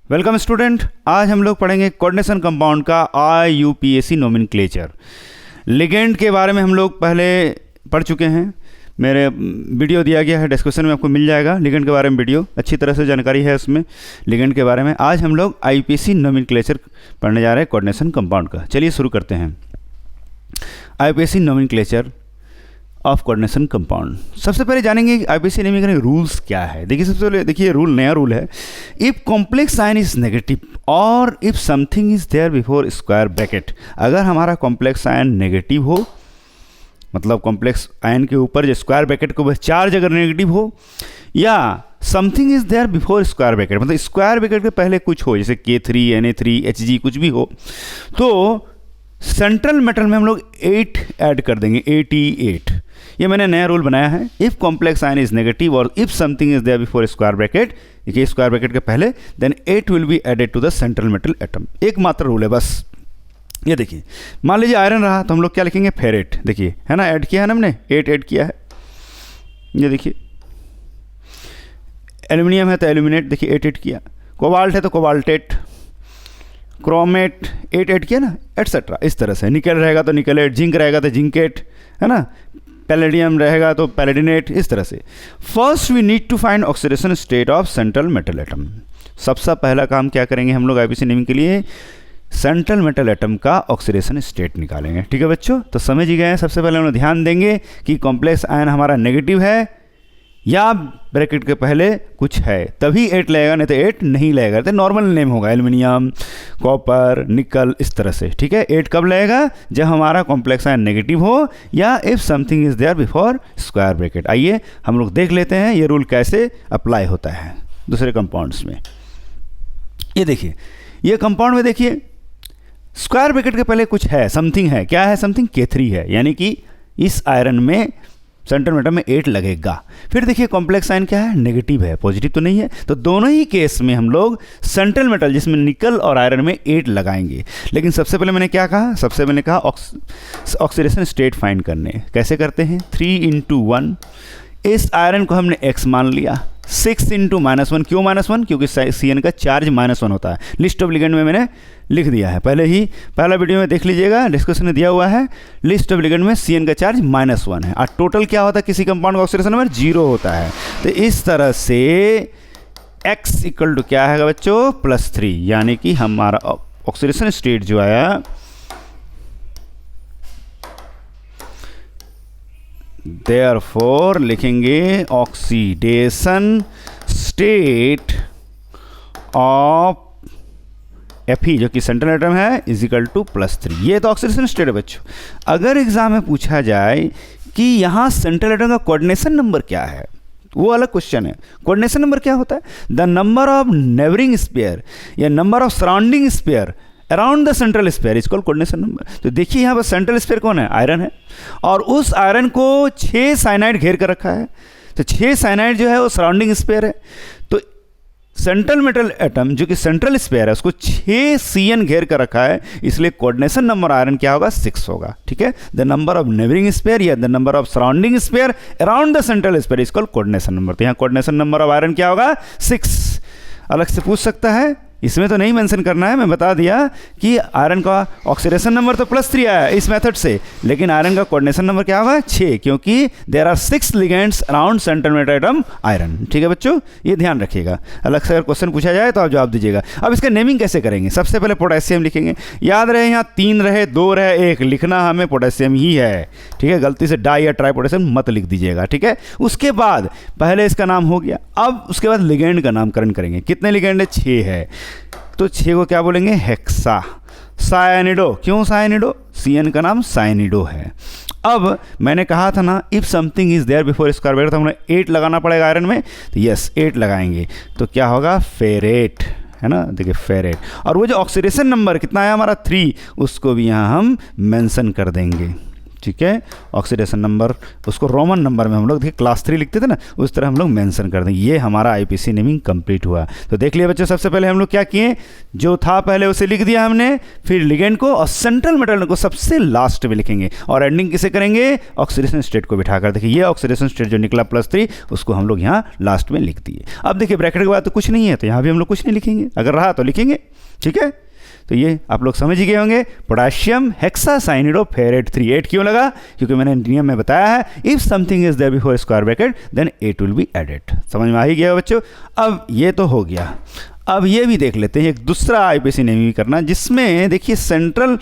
Welcome student. आज हम लोग पढ़ेंगे कोऑर्डिनेशन कंपाउंड का IUPAC नोमेनक्लेचर। लिगेंड के बारे में हम लोग पहले पढ़ चुके हैं, मेरे वीडियो दिया गया है, डिस्क्रिप्शन में आपको मिल जाएगा लिगेंड के बारे में वीडियो, अच्छी तरह से जानकारी है उसमें लिगेंड के बारे में। आज हम लोग IUPAC नोमेनक्लेचर पढ़ने जा रहे हैं कोऑर्डिनेशन कंपाउंड का। चलिए शुरू करते हैं। IUPAC nomenclature of coordination compound. सबसे पहले जानेंगे IUPAC नेमिंग रूल्स क्या है। देखिए सबसे पहले देखिए नया रूल है, if complex sign is negative और if something is there before square bracket. अगर हमारा कॉम्प्लेक्स साइन नेगेटिव हो, मतलब कॉम्प्लेक्स आयन के ऊपर जो स्क्वायर ब्रैकेट को बस चार्ज अगर नेगेटिव हो, या something is there before square bracket, मतलब स्क्वायर ब्रैकेट के पहले कुछ हो, जैसे K3 Na3 Hg कुछ भी हो, तो सेंट्रल मेटल में हम लोग 8 ऐड कर देंगे, 88। ये मैंने नया रूल बनाया है। If complex ion is negative और if something is there before square bracket, देखिए स्क्वायर ब्रैकेट के पहले, then 8 will be added to the central metal atom. एक मात्र रूल है बस। ये देखिए मान लीजिए आयरन रहा तो हम लोग क्या लिखेंगे, फेरेट। देखिए है ना, ऐड किया है ना हमने, 8 ऐड किया है। ये देखिए एल्यूमिनियम है तो एल्यूमिनेट, देखिए 8 ऐड किया। कोबाल्ट है तो कोबाल्टेट, क्रोमेट 8 ऐड किया ना, एटसेट्रा। इस तरह से निकल रहेगा तो निकलेट, जिंक रहेगा तो जिंकेट, है ना, पैलेडियम रहेगा तो पैलेडिनेट, इस तरह से। First we need to find oxidation state of central metal atom. सबसे पहला काम क्या करेंगे हम लोग IUPAC नेमिंग के लिए, सेंट्रल मेटल एटम का ऑक्सीडेशन स्टेट निकालेंगे। ठीक है बच्चों, तो समझ ही गए हैं। सबसे पहले हम लोग ध्यान देंगे कि कॉम्प्लेक्स आयन हमारा नेगेटिव है या ब्रैकेट के पहले कुछ है, तभी 8 लगेगा, नहीं तो 8 नहीं लगेगा। तो नॉर्मल नेम होगा, एल्युमिनियम, कॉपर, निकल, इस तरह से। ठीक है, 8 कब लगेगा, जब हमारा कॉम्प्लेक्स आयन नेगेटिव हो या if something is there before square bracket. आइए हम लोग देख लेते हैं ये रूल कैसे अप्लाई होता है दूसरे कंपाउंड्स में। ये देखिए ये कंपाउंड में देखिए स्क्वायर ब्रैकेट के पहले कुछ है, समथिंग है। क्या है समथिंग? K3 है, यानी कि इस आयरन में सेंट्रल मेटल में 8 लगेगा। फिर देखिए कॉम्प्लेक्स आयन क्या है, नेगेटिव है, पॉजिटिव तो नहीं है। तो दोनों ही केस में हम लोग सेंट्रल मेटल जिसमें निकल और आयरन में 8 लगाएंगे। लेकिन सबसे पहले मैंने क्या कहा, सबसे मैंने कहा ऑक्सीडेशन स्टेट फाइंड करने। कैसे करते हैं, 3 × 1। इस आयरन को हमने X मान लिया, 6 × -1। क्यों -1? क्योंकि Cn का चार्ज -1 होता है। लिस्ट ऑफ लिगेंड में मैंने लिख दिया है, पहले ही पहला वीडियो में देख लीजिएगा, डिस्कशन में दिया हुआ है। लिस्ट ऑफ लिगेंड में Cn का चार्ज -1 है और टोटल क्या होता है किसी कंपाउंड का ऑक्सीडेशन नंबर 0 होता है। तो इस तरह से X इक्वल टू क्या है बच्चों, +3, यानी कि हमारा ऑक्सीडेशन स्टेट जो आया देयरफॉर लिखेंगे ऑक्सीडेशन स्टेट ऑफ Fe जो कि सेंट्रल एटम है इज इक्वल टू +3। ये तो ऑक्सीडेशन स्टेट है बच्चों। अगर एग्जाम में पूछा जाए कि यहाँ सेंट्रल एटम का कोऑर्डिनेशन नंबर क्या है, वो अलग क्वेश्चन है। कोऑर्डिनेशन नंबर क्या होता है, the number of neighbouring sphere या number of surrounding sphere around the central sphere is called coordination number. तो देखिए यहाँ पर सेंट्रल स्पेयर कौन है, आयरन है, और उस आयरन को 6 साइनाइड घेर कर रखा है। तो 6 साइनाइड जो है वो सराउंडिंग स्पेयर है। तो सेंट्रल मेटल एटम जो कि सेंट्रल स्पेयर है उसको 6 Cn घेर कर रखा है, इसलिए कोऑर्डिनेशन नंबर आयरन क्या होगा, 6 होगा। ठीक है, the number of neighbouring sphere या the number of surrounding sphere around the central sphere is called coordination number. तो यहाँ कोऑर्डिनेशन नंबर ऑफ आयरन क्या होगा, 6। अलग से पूछ सकता है, इसमें तो नहीं मेंशन करना है, मैं बता दिया कि आयरन का ऑक्सीडेशन नंबर तो +3 आया है इस मेथड से, लेकिन आयरन का कोऑर्डिनेशन नंबर क्या होगा, 6, क्योंकि there are 6 ligands around central metal atom iron. ठीक है बच्चों, ये ध्यान रखिएगा। अलग से अगर क्वेश्चन पूछा जाए तो आप जवाब दीजिएगा। अब इसका नेमिंग कैसे करेंगे, सबसे पहले पोटेशियम लिखेंगे। याद रहे यहाँ 3 रहे, 2 रहे, 1, लिखना हमें पोटेशियम ही है। ठीक है, गलती से डाई या ट्राई पोटेशियम मत लिख दीजिएगा। ठीक है, उसके बाद पहले इसका नाम हो गया, अब उसके बाद लिगेंड का नामकरण करेंगे। कितने लिगेंड है, 6 है, तो 6 को क्या बोलेंगे, हेक्सा सायनिडो। क्यों सायनिडो, Cn का नाम सायनिडो है। अब मैंने कहा था ना if something is there before square bracket, तो हमें 8 लगाना पड़ेगा आयरन में। तो यस 8 लगाएंगे, तो क्या होगा, फेरेट, है ना। देखिए फेरेट, और वो जो ऑक्सीडेशन नंबर कितना आया हमारा 3, उसको भी यहाँ हम मेंशन कर देंगे। ठीक है, ऑक्सीडेशन नंबर उसको रोमन नंबर में हम लोग देखिए क्लास 3 लिखते थे ना, उस तरह हम लोग मेंशन कर देंगे। ये हमारा आईपीसी नेमिंग कंप्लीट हुआ। तो देख लिया बच्चों, सबसे पहले हम लोग क्या किए, जो था पहले उसे लिख दिया हमने, फिर लिगेंड को और सेंट्रल मेटल को सबसे लास्ट में लिखेंगे और एंडिंग किसे करेंगे, ऑक्सीडेशन स्टेट को बिठाकर। देखिए ये ऑक्सीडेशन स्टेट जो निकला +3 उसको हम लोग यहाँ लास्ट में लिख दिए। अब देखिए ब्रैकेट के बाद तो कुछ नहीं है, तो यहाँ भी हम लोग कुछ नहीं लिखेंगे, अगर रहा तो लिखेंगे। ठीक है, तो ये आप लोग समझ ही गए होंगे, पोटेशियम हेक्सासाइनिडोफेरेट 3। 8 क्यों लगा, क्योंकि मैंने नियम में बताया है, if something is there before square bracket then 8 will be added. समझ में आ ही गया बच्चों। अब ये तो हो गया, अब ये भी देख लेते हैं एक दूसरा आईपीसी नेमिंग करना, जिसमें देखिए सेंट्रल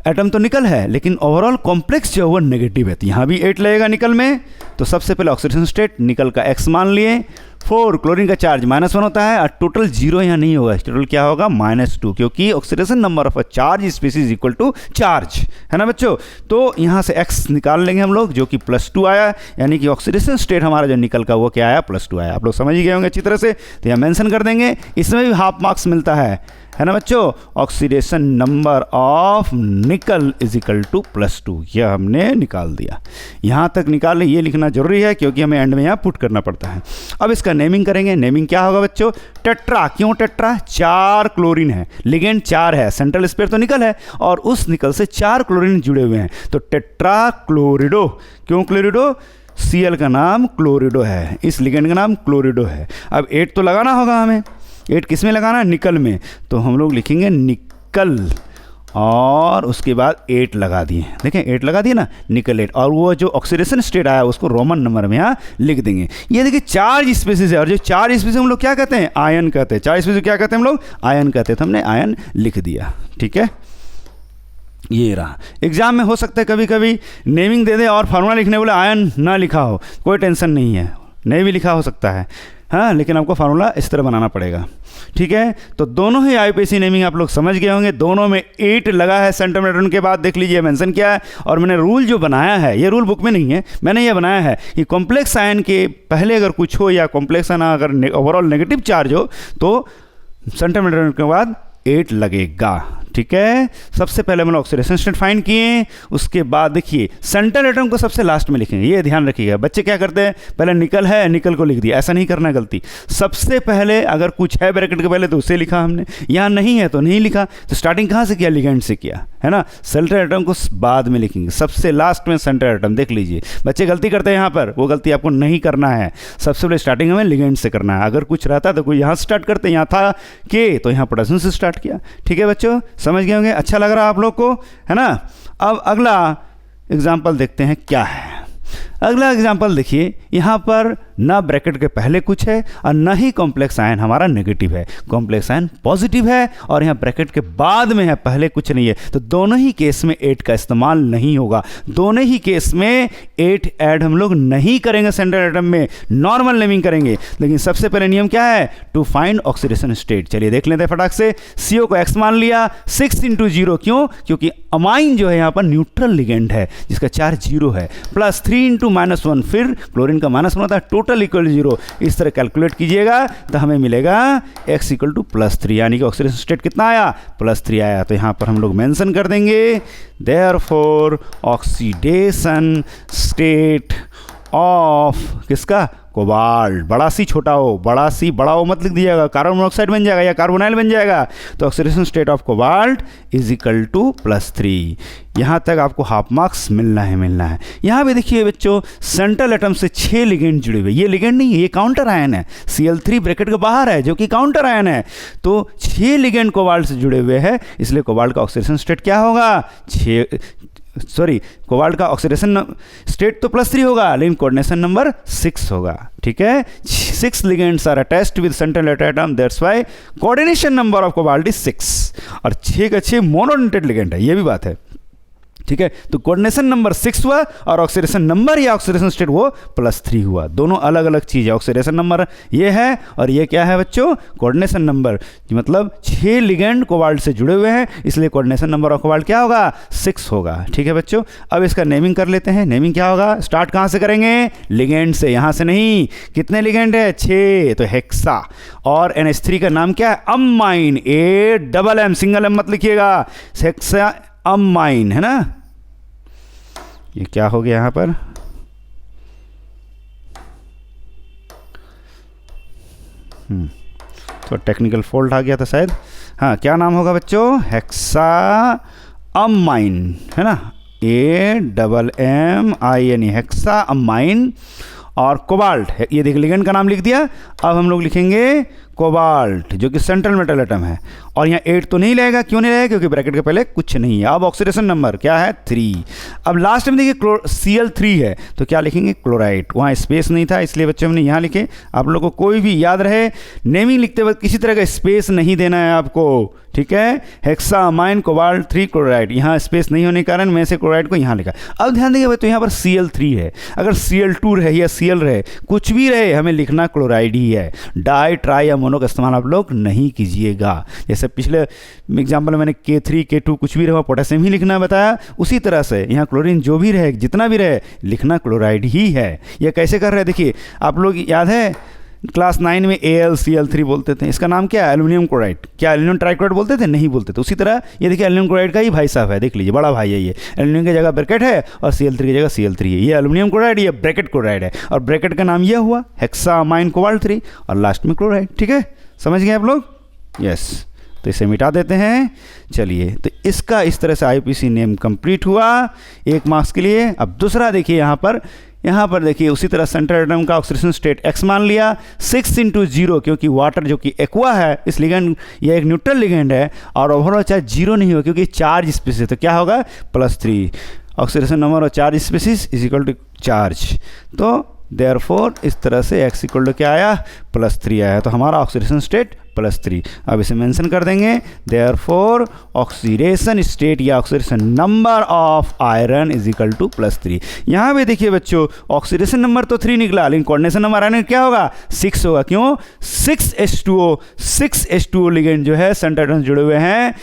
एटम तो निकल है लेकिन ओवरऑल कॉम्प्लेक्स जो है वो नेगेटिव है। तो यहाँ भी 8 लगेगा निकल में। तो सबसे पहले ऑक्सीडेशन स्टेट निकल का x मान लिए, 4 क्लोरीन का चार्ज -1 होता है और टोटल 0 यहाँ नहीं होगा, टोटल क्या होगा -2, क्योंकि oxidation number of a charge species equal to charge है ना बच्चों। तो यहाँ से x निकाल लेंगे हम लोग, जो कि +2 आया, यानी कि ऑक्सीडेशन स्टेट हमारा जो निकल का वो क्या आया, +2 आया। आप लोग समझ ही गए होंगे अच्छी तरह से। तो यहाँ मेंशन कर देंगे, इसमें भी हाफ मार्क्स मिलता है ना बच्चों। Oxidation number of nickel is equal to +2, यह हमने निकाल दिया। यहाँ तक निकालने ये लिखना जरूरी है क्योंकि हमें एंड में यहाँ पुट करना पड़ता है। अब इसका नेमिंग करेंगे। नेमिंग क्या होगा बच्चों, टेट्रा। क्यों टेट्रा, 4 क्लोरीन है, लिगेंड 4 है, सेंट्रल स्पेयर तो निकल है और उस निकल से 4 क्लोरीन जुड़े हुए हैं, तो टेट्रा क्लोरिडो। क्यों क्लोरिडो, Cl का नाम क्लोरिडो है, इस लिगेंड का नाम क्लोरिडो है। अब 8 तो लगाना होगा हमें, 8 किस में लगाना है, निकल में। तो हम लोग लिखेंगे निकल और उसके बाद 8 लगा दिए। देखें 8 लगा दिए ना, निकल 8, और वो जो ऑक्सीडेशन स्टेट आया उसको रोमन नंबर में यहाँ लिख देंगे। ये देखिए चार्ज स्पीसीज है, और जो चार्ज स्पीसीज हम लोग क्या कहते हैं, आयन कहते हैं। चार्ज स्पीसीज क्या कहते हैं हम लोग, आयन कहते हैं। तो हमने आयन लिख दिया। ठीक है, ये रहा। एग्जाम में हो सकता है कभी कभी नेमिंग दे दे और फार्मूला लिखने बोले आयन ना लिखा हो, कोई टेंशन नहीं है, नहीं भी लिखा हो सकता है, हाँ, लेकिन आपको फार्मूला इस तरह बनाना पड़ेगा। ठीक है, तो दोनों ही आईपीसी नेमिंग आप लोग समझ गए होंगे। दोनों में 8 लगा है सेंटीमीटर के बाद, देख लीजिए मेंशन किया है। और मैंने रूल जो बनाया है, ये रूल बुक में नहीं है, मैंने ये बनाया है कि कॉम्प्लेक्स आयन के पहले अगर कुछ हो या कॉम्प्लेक्स आयन अगर ओवरऑल नेगेटिव चार्ज हो तो सेंटीमीटर के बाद 8 लगेगा। ठीक है, सबसे पहले मैंने ऑक्सीडेशन स्टेट फाइंड किए, उसके बाद देखिए सेंट्रल एटम को सबसे लास्ट में लिखेंगे। ये ध्यान रखिएगा, बच्चे क्या करते हैं, पहले निकल है, निकल को लिख दिया, ऐसा नहीं करना गलती। सबसे पहले अगर कुछ है ब्रैकेट के पहले तो उसे लिखा हमने, यहाँ नहीं है तो नहीं लिखा। तो स्टार्टिंग कहाँ से किया, लिगेंड से किया, है ना। सेंट्रल एटम को बाद में लिखेंगे, सबसे लास्ट में सेंट्रल एटम। देख लीजिए बच्चे गलती करते हैं यहाँ पर, वो गलती आपको नहीं करना है। सबसे पहले स्टार्टिंग हमें लिगेंड से करना है। अगर कुछ रहता तो कोई यहाँ स्टार्ट करते, यहाँ था के तो यहाँ पोटेशियम से स्टार्ट किया। ठीक है बच्चों, समझ गए होंगे, अच्छा लग रहा है आप लोग को, है ना। अब अगला एग्जाम्पल देखते हैं क्या है। अगला एग्जाम्पल देखिए, यहाँ पर ना ब्रैकेट के पहले कुछ है और ना ही कॉम्प्लेक्स आयन हमारा नेगेटिव है, कॉम्प्लेक्स आयन पॉजिटिव है, और यहाँ ब्रैकेट के बाद में है, पहले कुछ नहीं है। तो दोनों ही केस में 8 का इस्तेमाल नहीं होगा। दोनों ही केस में 8 ऐड हम लोग नहीं करेंगे सेंट्रल एटम में, नॉर्मल नेमिंग करेंगे। लेकिन सबसे पहले नियम क्या है, टू फाइंड ऑक्सीडेशन स्टेट। चलिए देख लेते हैं फटाक से। CO को x मान लिया, 6 × 0, क्यों, क्योंकि अमाइन जो है यहाँ पर न्यूट्रल लिगेंड है जिसका चार्ज 0 है, प्लस 3 × -1, फिर क्लोरीन का -1 होता है, टोटल इक्वल 0। इस तरह कैलकुलेट कीजिएगा तो हमें मिलेगा x इक्वल टू +3, यानी कि ऑक्सीडेशन स्टेट कितना आया, +3 आया। तो यहाँ पर हम लोग मेंशन कर देंगे, देयरफॉर ऑक्सीडेशन स्टेट ऑफ किसका, कोबाल्ट। बड़ा सी छोटा हो, बड़ा सी बड़ा हो मत लिख दीजिएगा, कार्बन मोनोक्साइड बन जाएगा या कार्बोनाइल बन जाएगा। तो oxidation state of cobalt is equal to +3। यहाँ तक आपको हाफ मार्क्स मिलना है। यहाँ भी देखिए बच्चों, सेंट्रल एटम से 6 लिगेंड जुड़े हुए। ये लिगेंड नहीं है, ये काउंटर आयन है। Cl3 ब्रैकेट के बाहर है जो कि काउंटर आयन है। तो 6 लिगेंड कोबाल्ट से जुड़े हुए हैं, इसलिए कोबाल्ट का ऑक्सीडेशन स्टेट क्या होगा, कोबाल्ट का ऑक्सीडेशन स्टेट तो +3 होगा, लेकिन कोऑर्डिनेशन नंबर 6 होगा। ठीक है, 6 ligands are attached with central atom, that's why coordination number of cobalt is 6। और 6 का 6 मोनोडेंटेड लिगेंड है, ये भी बात है। ठीक है, तो कोऑर्डिनेशन नंबर 6 हुआ और ऑक्सीडेशन नंबर या ऑक्सीडेशन स्टेट वो +3 हुआ। दोनों अलग अलग चीज़ है। ऑक्सीडेशन नंबर ये है और ये क्या है बच्चों, कोऑर्डिनेशन नंबर। मतलब 6 लिगेंड कोबाल्ट से जुड़े हुए हैं, इसलिए कोऑर्डिनेशन नंबर ऑफ कोबाल्ट क्या होगा, 6 होगा। ठीक है बच्चों, अब इसका नेमिंग कर लेते हैं। नेमिंग क्या होगा, स्टार्ट कहाँ से करेंगे, लिगेंड से, यहाँ से नहीं। कितने लिगेंड है, 6, तो हेक्सा। और NH3 का नाम क्या है, amine, A double M, single M मत लिखिएगा, हेक्सा अमाइन, है ना। ये क्या हो गया यहाँ पर, तो टेक्निकल फॉल्ट आ गया था शायद। हाँ, क्या नाम होगा बच्चों, हेक्साअमाइन, है ना, AMMINE, हेक्साअमाइन। और कोबाल्ट, ये देखिए लिगेंड का नाम लिख दिया। अब हम लोग लिखेंगे कोबाल्ट, जो कि सेंट्रल मेटल एटम है। और यहाँ 8 तो नहीं लगेगा, क्यों नहीं लगेगा, क्योंकि ब्रैकेट के पहले कुछ नहीं है। अब ऑक्सीडेशन नंबर क्या है, 3। अब लास्ट में देखिए Cl3 है, तो क्या लिखेंगे, क्लोराइड। वहाँ स्पेस नहीं था, इसलिए बच्चों हमने यहाँ लिखे। आप लोगों को कोई भी याद रहे, नेमिंग लिखते वक्त किसी तरह का स्पेस नहीं देना है आपको, ठीक है। हेक्साअमाइन कोबाल्ट 3 क्लोराइड, यहाँ स्पेस नहीं होने के कारण मैं से क्लोराइड को यहाँ लिखा। अब ध्यान देंगे तो यहाँ पर Cl3 है, अगर Cl2 रहे या Cl रहे, कुछ भी रहे, हमें लिखना क्लोराइड ही है। डाई, ट्राई या मोनो का इस्तेमाल आप लोग नहीं कीजिएगा। जैसे पिछले एग्जाम्पल मैंने K3 K2 कुछ भी रहे, पोटेशियम ही लिखना बताया, उसी तरह से यहाँ क्लोरीन जो भी रहे, जितना भी रहे, लिखना क्लोराइड ही है। यह कैसे कर रहे हैं, देखिए आप लोग याद है क्लास 9 में AlCl3 बोलते थे, इसका नाम क्या है, एल्यूमिनियम क्लोराइड। क्या एल्यूमिनियम ट्राइक्लोराइड बोलते थे, नहीं बोलते थे। उसी तरह ये देखिए एल्यूमिनियम क्लोराइड का ही भाई साहब है, देख लीजिए, बड़ा भाई है ये। एल्यूमिनियम की जगह ब्रैकेट है और Cl3 की जगह Cl3 है। ये एल्यूमिनियम क्लोराइड, ये ब्रैकेट क्लोराइड है, और ब्रैकेट का नाम यह हुआ हेक्साअमाइन कोबाल्ट 3 और लास्ट में क्लोराइड। ठीक है, समझ गए आप लोग, यस। तो इसे मिटा देते हैं। चलिए, तो इसका इस तरह से IUPAC नेम कंप्लीट हुआ 1 मार्क्स के लिए। अब दूसरा देखिए यहाँ पर देखिए उसी तरह सेंट्रल एटम का ऑक्सीडेशन स्टेट X मान लिया, 6 × 0, क्योंकि वाटर जो कि एक्वा है, इस लिगेंड, यह एक न्यूट्रल लिगेंड है, और ओवरऑल चार्ज 0 नहीं हो क्योंकि चार्ज स्पीसीज, तो क्या होगा, +3। ऑक्सीडेशन नंबर और charge species is equal to charge. तो देयरफॉर इस तरह से x इक्वल टू क्या आया, +3 आया। तो हमारा ऑक्सीडेशन स्टेट +3। अब इसे मेंशन कर देंगे, देयरफॉर ऑक्सीडेशन स्टेट या oxidation number of iron is equal to +3। यहाँ पे देखिए बच्चों, ऑक्सीडेशन नंबर तो 3 निकला, लेकिन कोऑर्डिनेशन नंबर आयरन क्या होगा, 6 होगा। क्यों, 6H2O लिगेंड जो है सेंट्रल एटम जुड़े हुए हैं,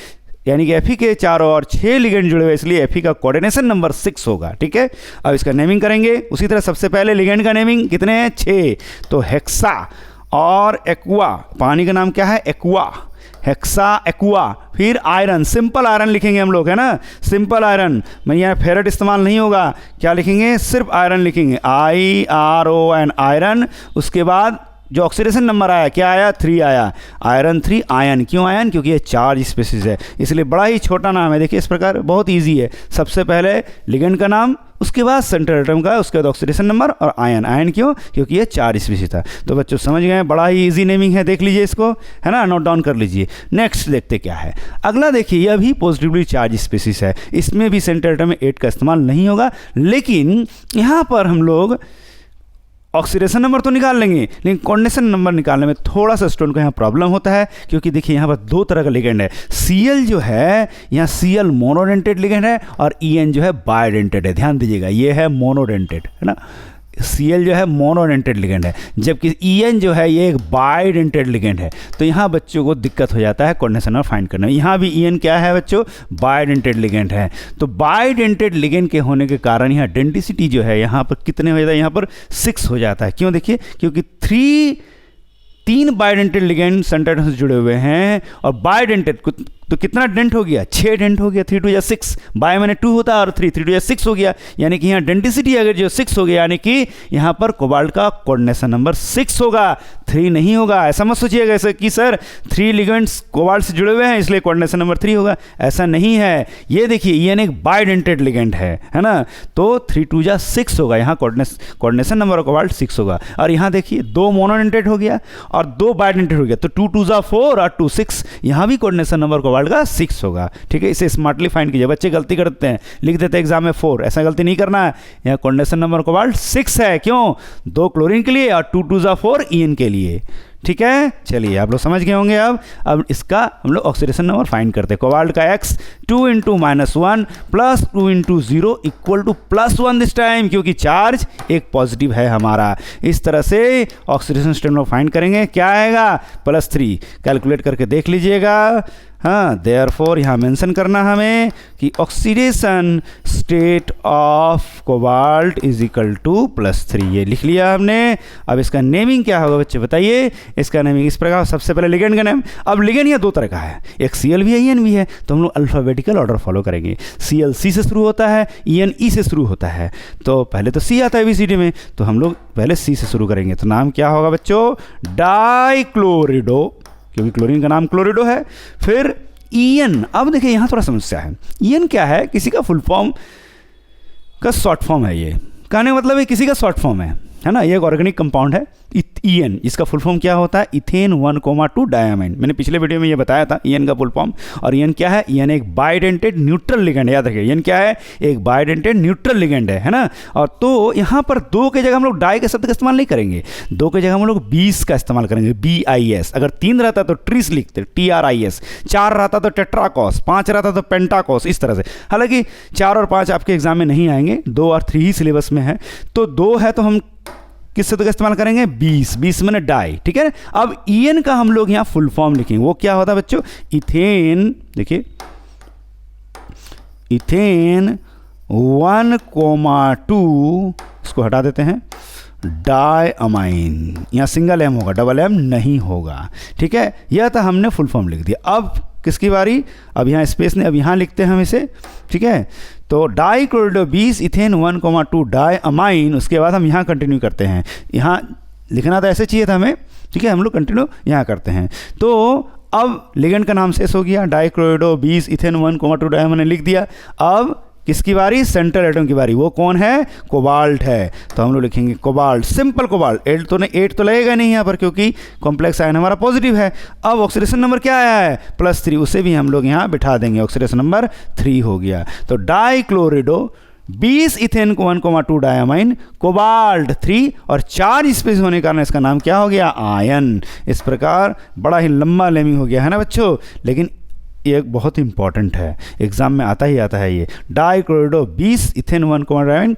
यानी कि Fe के चारों और 6 लिगेंड जुड़े हुए, इसलिए Fe का कोऑर्डिनेशन नंबर 6 होगा। ठीक है, अब इसका नेमिंग करेंगे उसी तरह। सबसे पहले लिगेंड का नेमिंग कितने हैं, 6। तो हेक्सा और एक्वा, पानी का नाम क्या है, एक्वा, हेक्सा एक्वा। फिर आयरन, सिंपल आयरन लिखेंगे हम लोग, है ना, सिंपल आयरन में यहाँ फेरेट इस्तेमाल नहीं होगा। क्या लिखेंगे, सिर्फ आयरन लिखेंगे, IRON आयरन। उसके बाद जो ऑक्सीडेशन नंबर आया, क्या आया, 3 आया, आयरन 3 आयन। क्यों आयन, क्योंकि ये चार्ज स्पीसीज है, इसलिए बड़ा ही छोटा नाम है। देखिए इस प्रकार बहुत इजी है, सबसे पहले लिगेंड का नाम, उसके बाद सेंट्रल एटम का, उसके बाद ऑक्सीडेशन नंबर और आयन। आयन क्यों, क्योंकि ये चार्ज स्पीसीज था। तो बच्चों समझ गए, बड़ा ही इजी नेमिंग है, देख लीजिए इसको, है ना, नोट डाउन कर लीजिए। नेक्स्ट देखते क्या है अगला। देखिए यह भी पॉजिटिवली चार्ज स्पीसीज है, इसमें भी सेंट्रल एटम में 8 का इस्तेमाल नहीं होगा, लेकिन यहाँ पर हम लोग ऑक्सीडेशन नंबर तो निकाल लेंगे, लेकिन कोऑर्डिनेशन नंबर निकालने में थोड़ा सा स्टूडेंट को यहाँ प्रॉब्लम होता है, क्योंकि देखिए यहाँ पर 2 तरह का लिगेंड है। Cl जो है, यहाँ Cl मोनोडेंटेड लिगेंड है, और En जो है बायोडेंटेड है। ध्यान दीजिएगा, ये है मोनोडेंटेड, है ना, Cl जो है मोनोडेंटेड लिगेंड है, जबकि En जो है ये एक बायोडेंटेड लिगेंड है। तो यहाँ बच्चों को दिक्कत हो जाता है कोऑर्डिनेशन नंबर फाइंड करने में। यहाँ भी En क्या है बच्चों, बायोडेंटेड लिगेंड है। तो बायोडेंटेड लिगेंड के होने के कारण यहाँ डेंसिटी जो है यहाँ पर कितने हो जाता है, यहाँ पर 6 हो जाता है। क्यों, देखिए क्योंकि 3 बायोडेंटेड लिगेंड सेंट्रल एटम से जुड़े हुए हैं, और बायोडेंटेड तो कितना डेंट हो गया, 6 डेंट हो गया, 3 2 या 6, बाय मैंने 2 होता है और 3 3 2 या 6 हो गया, यानी कि यहाँ डेंसिटी अगर जो 6 हो गया, यानी कि यहाँ पर कोबाल्ट का कोऑर्डिनेशन नंबर 6 होगा, 3 नहीं होगा। ऐसा मत सोचिएगा ऐसा कि सर 3 लिगेंड्स कोबाल्ट से जुड़े हुए हैं इसलिए कोऑर्डिनेशन नंबर 3 होगा, ऐसा नहीं है। ये देखिए En एक बायोडेंटेड लिगेंड है ना, तो 3 2 या 6 होगा, यहाँ कोऑर्डिनेशन नंबर ऑफ कोबाल्ट 6 होगा। और यहाँ देखिए 2 मोनोडेंटेड हो गया और 2 बायोडेंटेड हो गया, तो 2 2 4 और 2 6, यहाँ भी कोऑर्डिनेशन नंबर कोबाल्ट का 6 होगा। ठीक है, इसे स्मार्टली फाइंड कीजिए। बच्चे गलती करते हैं, लिख देते हैं एग्जाम में 4, ऐसा गलती नहीं करना है। यहाँ कोऑर्डिनेशन नंबर कोबाल्ट 6 है, क्यों, 2 क्लोरीन के लिए और 2 2 4 En के लिए। ठीक है, चलिए आप लोग समझ गए होंगे। अब इसका हम लोग ऑक्सीडेशन नंबर फाइंड करते हैं। कोबाल्ट का X 2 × -1 + 2 × 0 equal to +1 this time, क्योंकि चार्ज एक पॉजिटिव है हमारा। इस तरह से ऑक्सीडेशन स्टेट में फाइंड करेंगे, क्या आएगा, +3। कैलकुलेट करके देख लीजिएगा, हाँ, देयरफॉर यहाँ मेंशन करना हमें कि oxidation state of cobalt is equal to +3, ये लिख लिया हमने। अब इसका नेमिंग क्या होगा बच्चे बताइए? इसका नेमिंग इस प्रकार, सबसे पहले लिगेंड का नेम। अब लिगेंड यहाँ दो तरह का है, एक Cl भी है EN भी है, तो हम लोग अल्फ़ाबेटिकल ऑर्डर फॉलो करेंगे। Cl C से शुरू होता है, EN E से शुरू होता है, तो पहले तो C आता है ABCD में, तो हम लोग पहले C से शुरू करेंगे। तो नाम क्या होगा बच्चों? डाइक्लोरिडो, क्योंकि क्लोरीन का नाम क्लोरिडो है। फिर EN, अब देखिए यहाँ थोड़ा समस्या है। EN क्या है? किसी का फुल फॉर्म का शॉर्ट फॉर्म है। ये कहने का मतलब है किसी का शॉर्ट फॉर्म है ना। ये एक ऑर्गेनिक कंपाउंड है EN, इसका फुल फॉर्म क्या होता है? Ethane 1,2 diamine. मैंने पिछले वीडियो में ये बताया था EN का फुल फॉर्म। और EN क्या है? EN एक बाइडेंटेड न्यूट्रल लिगेंड है, याद रखिए। EN क्या है? एक बाइडेंटेड न्यूट्रल लिगेंड है ना। और तो यहाँ पर 2 की जगह हम लोग डाई के शब्द का इस्तेमाल नहीं करेंगे, 2 की जगह हम लोग 20 का इस्तेमाल करेंगे, BIS। अगर 3 रहता तो ट्रिस लिखते, TRIS। 4 रहता तो टेट्राकोस, 5 रहता तो पेंटाकोस, इस तरह से। हालांकि 4 और 5 आपके एग्जाम में नहीं आएंगे, 2 और 3 ही सिलेबस में है। तो 2 है तो हम किस शब्द का इस्तेमाल करेंगे? 20 मैंने डाई, ठीक है। अब EN का हम लोग यहाँ फुल फॉर्म लिखेंगे, वो क्या होता है बच्चों? इथेन, देखिए इथेन 1,2, इसको हटा देते हैं, डायअमाइन। यहाँ सिंगल M होगा, डबल M नहीं होगा, ठीक है। यह तो हमने फुल फॉर्म लिख दिया। अब किसकी बारी? अब यहाँ स्पेस ने, अब यहाँ लिखते हैं हम इसे, ठीक है। तो डाइक्लोरिडो 20 इथेन 1,2 डायअमाइन। उसके बाद हम यहाँ कंटिन्यू करते हैं, यहाँ लिखना तो ऐसे चाहिए था हमें, ठीक है। हम लोग कंटिन्यू यहाँ करते हैं। तो अब लिगेंड का नाम शेष हो गया, डाइक्लोरिडो 20 इथेन 1,2 डायअमाइन लिख दिया। अब किसकी बारी? सेंट्रल एटम की बारी। वो कौन है? कोबाल्ट है। तो हम लोग लिखेंगे कोबाल्ट, सिंपल कोबाल्ट। 8 तो लगेगा नहीं यहाँ पर, क्योंकि कॉम्प्लेक्स आयन हमारा पॉजिटिव है। अब ऑक्सीडेशन नंबर क्या आया है? +3, उसे भी हम लोग यहाँ बिठा देंगे, ऑक्सीडेशन नंबर 3 हो गया। तो डाइक्लोरिडो 20 इथेन 1,2 डायमाइन, कोबाल्ट 3, और 4 स्पेस होने के कारण इसका नाम क्या हो गया? आयन। इस प्रकार बड़ा ही लंबा नेमिंग हो गया है ना बच्चों, लेकिन ये एक बहुत इंपॉर्टेंट है, एग्जाम में आता ही आता है ये। डाइक्लोरिडो 20 इथेन 1,2 डायमाइन,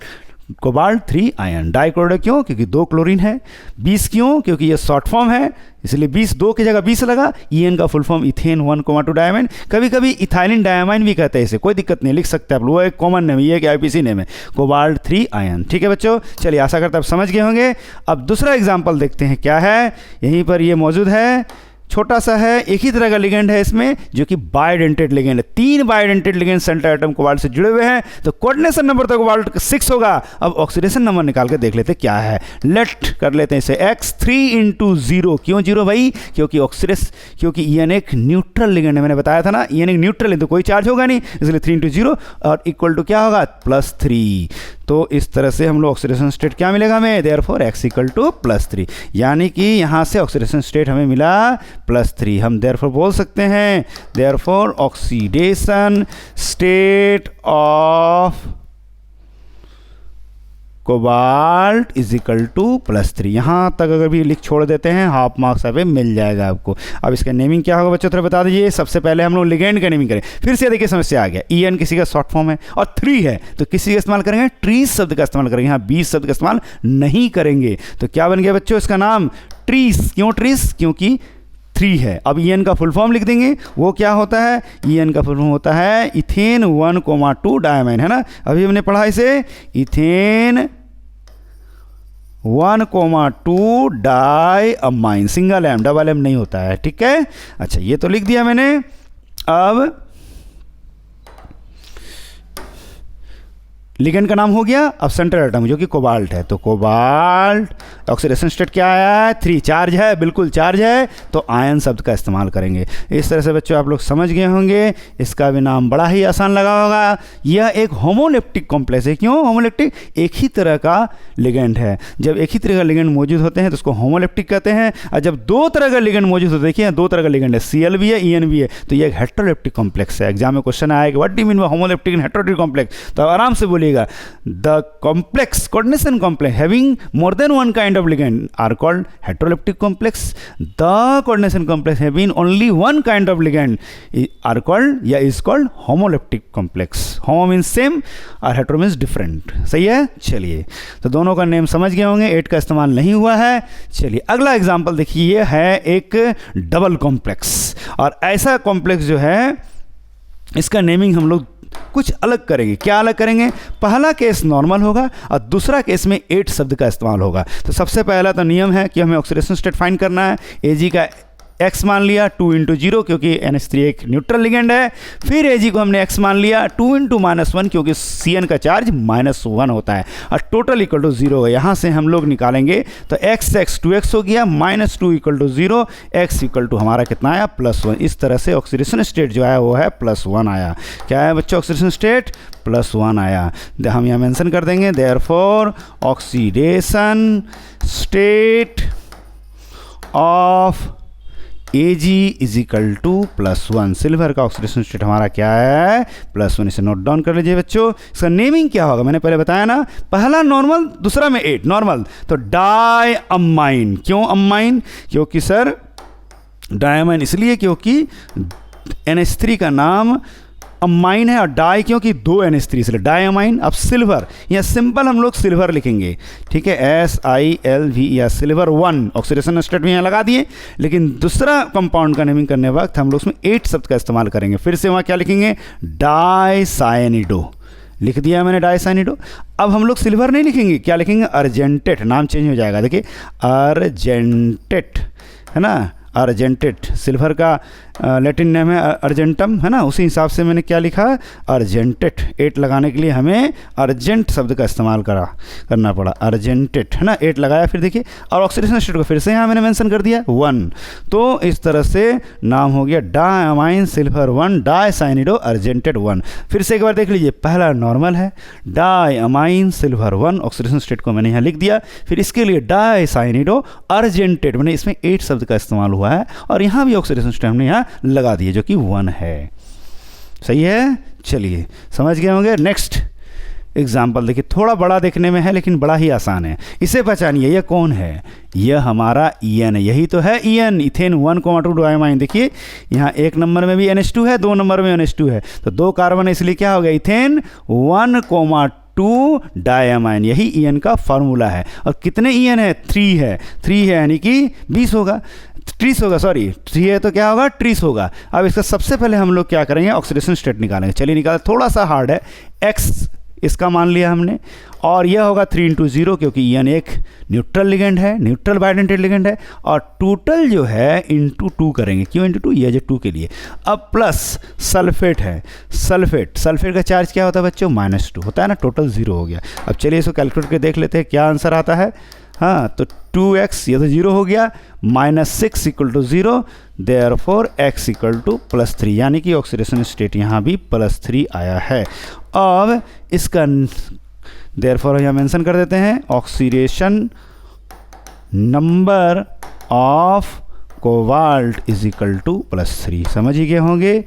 कोबाल्ट 3 आयन। डाइक्लोरिडो क्यों? क्योंकि 2 क्लोरीन है। 20 क्यों? क्योंकि ये शॉर्ट फॉर्म है, इसलिए 20, 2 की जगह 20 लगा। EN का फुल फॉर्म इथेन 1,2 डायमाइन। कभी कभी इथाइलिन डायमाइन भी कहते हैं इसे, कोई दिक्कत नहीं, लिख सकते हैं आप लोग, वो एक कॉमन नेम है, ये एक IPC नेम है। कोबाल्ट 3 आयन, ठीक है बच्चों। चलिए, आशा करते आप समझ गए होंगे। अब दूसरा एग्जाम्पल देखते हैं क्या है। यहीं पर ये मौजूद है, छोटा सा है, एक ही तरह का लिगेंड है इसमें, जो कि बाइडेंटेड लिगेंड है। 3 bidentate ligand central atom cobalt से जुड़े हुए हैं। तो कोऑर्डिनेशन नंबर तो कोबाल्ट 6 होगा। अब ऑक्सीडेशन नंबर निकाल के देख लेते क्या है। लेट कर लेते हैं इसे x 3 × 0। क्यों 0 भाई? क्योंकि क्योंकि EN एक न्यूट्रल लिगेंड है, मैंने बताया था ना, EN एक न्यूट्रल है तो कोई चार्ज होगा नहीं, इसलिए 3 × 0 और इक्वल टू क्या होगा? +3। तो इस तरह से हम लोग ऑक्सीडेशन स्टेट क्या मिलेगा हमें? देयरफॉर x = +3, यानी कि यहाँ से ऑक्सीडेशन स्टेट हमें मिला +3। हम देयरफॉर बोल सकते हैं, therefore oxidation state of cobalt is equal to +3। यहाँ तक अगर भी लिख छोड़ देते हैं, हाफ मार्क्स पे मिल जाएगा आपको। अब इसका नेमिंग क्या होगा बच्चों, थोड़ा बता दीजिए। सबसे पहले हम लोग लिगेंड का नेमिंग करें। फिर से देखिए समस्या आ गया, EN किसी का शॉर्ट फॉर्म है और 3 है, तो किसी का इस्तेमाल करेंगे? ट्रीस शब्द का इस्तेमाल करेंगे। यहाँ 20 शब्द का इस्तेमाल नहीं करेंगे। तो क्या बन गया बच्चों इसका नाम? ट्रीस। क्यों ट्रीस? क्योंकि 3 है। अब EN का फुल फॉर्म लिख देंगे। वो क्या होता है? EN का फुल फॉर्म होता है इथेन 1,2 डायमाइन, है ना। अभी हमने पढ़ा इसे, ethane 1,2 diamine, single M, double M नहीं होता है, ठीक है। अच्छा, ये तो लिख दिया मैंने। अब लिगेंड का नाम हो गया। अब सेंट्रल एटम जो कि कोबाल्ट है, तो कोबाल्ट ऑक्सीडेशन स्टेट क्या आया है? 3। चार्ज है, बिल्कुल चार्ज है, तो आयन शब्द का इस्तेमाल करेंगे। इस तरह से बच्चों आप लोग समझ गए होंगे। इसका भी नाम बड़ा ही आसान लगा होगा। यह एक होमोलेप्टिक कॉम्प्लेक्स है। क्यों होमोलेप्टिक? एक ही तरह का लिगेंड है। जब एक ही तरह का लिगेंड मौजूद होते हैं तो उसको होमोलेप्टिक कहते हैं। और जब 2 तरह का लिगेंड मौजूद होते हैं, देखिए 2 तरह का लिगेंड है, Cl भी है, EN भी है, तो यह एक हेटेरोलेप्टिक कॉम्प्लेक्स है। एग्जाम में क्वेश्चन आएगा, what do you mean by homoleptic and heteroleptic complex? तो आराम से बोलिएगा, लिखिएगा, the complex coordination complex having more than one kind of ligand are called heteroleptic complex, the coordination complex having only one kind of ligand are called या is called homoleptic complex. Homo means same और hetero means different. सही है, चलिए तो दोनों का name समझ गए होंगे, 8 का इस्तेमाल नहीं हुआ है। चलिए अगला एग्जांपल देखिए, ये है एक डबल कॉम्प्लेक्स, और ऐसा कॉम्प्लेक्स जो है इसका नेमिंग हम लोग कुछ अलग करेंगे। क्या अलग करेंगे? पहला केस नॉर्मल होगा और दूसरा केस में 8 शब्द का इस्तेमाल होगा। तो सबसे पहला तो नियम है कि हमें ऑक्सीडेशन स्टेट फाइंड करना है। Ag का x मान लिया 2 × 0 क्योंकि NH3 एक न्यूट्रल लिगेंड है। फिर Ag को हमने x मान लिया 2 × -1 क्योंकि Cn का चार्ज -1 होता है और टोटल इक्वल टू 0 है। यहाँ से हम लोग निकालेंगे तो x 2x हो गया, -2 = 0, x इक्वल टू हमारा कितना आया +1। इस तरह से ऑक्सीडेशन स्टेट जो है वो है +1 आया। क्या है बच्चों? ऑक्सीडेशन स्टेट +1 आया। हम यहाँ मेंशन कर देंगे therefore oxidation state of Ag is equal to +1। Silver का ऑक्सीडेशन स्टेट हमारा क्या है? +1। इसे नोट डाउन कर लीजिए बच्चों। इसका नेमिंग क्या होगा? मैंने पहले बताया ना, पहला नॉर्मल, दूसरा में 8 नॉर्मल, तो डाई अमाइन। क्यों अमाइन? क्योंकि सर डायमाइन इसलिए क्योंकि NH3 का नाम अमाइन है और डाई क्योंकि 2 NH3 इसलिए डाई अमाइन। अब सिल्वर, या सिंपल हम लोग सिल्वर लिखेंगे, ठीक है, SiLv या सिल्वर 1 ऑक्सीडेशन स्टेट में यहाँ लगा दिए। लेकिन दूसरा कंपाउंड का नेमिंग करने वक्त हम लोग उसमें 8 शब्द का इस्तेमाल करेंगे। फिर से वहाँ क्या लिखेंगे? डाईसाइनिडो लिख दिया मैंने, डाईसाइनिडो। अब हम लोग सिल्वर नहीं लिखेंगे, क्या लिखेंगे? अर्जेंटेट। नाम चेंज हो जाएगा, देखिए अर्जेंटेट है ना, अर्जेंटेट। सिल्वर का लैटिन नेम है अर्जेंटम है ना, उसी हिसाब से मैंने क्या लिखा? अर्जेंटेट। 8 लगाने के लिए हमें अर्जेंट शब्द का इस्तेमाल करना पड़ा, अर्जेंटेट है ना, 8 लगाया। फिर देखिए, और ऑक्सीडेशन स्टेट को फिर से यहाँ मैंने मेंशन कर दिया 1। तो इस तरह से नाम हो गया डायमाइन सिल्वर 1 डाईसाइनिडो अर्जेंटेट 1। फिर से एक बार देख लीजिए, पहला नॉर्मल है डायमाइन सिल्वर 1, ऑक्सीडेशन स्टेट को मैंने यहाँ लिख दिया। फिर इसके लिए डाईसाइनिडो अर्जेंटेट, मैंने इसमें 8 शब्द का इस्तेमाल हुआ है और यहाँ भी ऑक्सीडेशन स्टेट हमने यहाँ लगा दिए जो कि 1 है। सही है, चलिए समझ गए होंगे। नेक्स्ट एग्जाम्पल देखिए, थोड़ा बड़ा देखने में है लेकिन बड़ा ही आसान है। इसे पहचानिए, यह कौन है? यह हमारा EN है, यही तो है EN, इथेन 1,2 डायमाइन। देखिए यहाँ 1 नंबर में भी NH2 है, 2 नंबर में NH2 है, तो 2 कार्बन है, इसलिए क्या हो गया? Ethane 1,2 diamine. यही EN का फार्मूला है। और कितने EN है? 3 है, 3 है यानी कि 20 होगा, 30 होगा, सॉरी 3 है तो क्या होगा? 30 होगा। अब इसका सबसे पहले हम लोग क्या करेंगे? ऑक्सीडेशन स्टेट निकालेंगे। चलिए निकालें, थोड़ा सा हार्ड है। x इसका मान लिया हमने, और यह होगा 3 × 0 क्योंकि EN एक न्यूट्रल लिगेंड है, न्यूट्रल बाइडेंटेड लिगेंड है। और टोटल जो है × 2 करेंगे। क्यों × 2? ये जो 2 के लिए। अब प्लस सल्फेट है, सल्फेट का चार्ज क्या होता है बच्चों? -2 होता है ना, टोटल 0 हो गया। अब चलिए इसको कैलकुलेट करके देख लेते हैं क्या आंसर आता है। हाँ, तो 2x ये तो 0 हो गया, -6 = 0, देयरफॉर x = +3, यानी कि ऑक्सीडेशन स्टेट यहाँ भी +3 आया है। अब इसका देयरफॉर यहाँ मेंशन कर देते हैं, oxidation number of cobalt is equal to +3। समझ ही गए होंगे।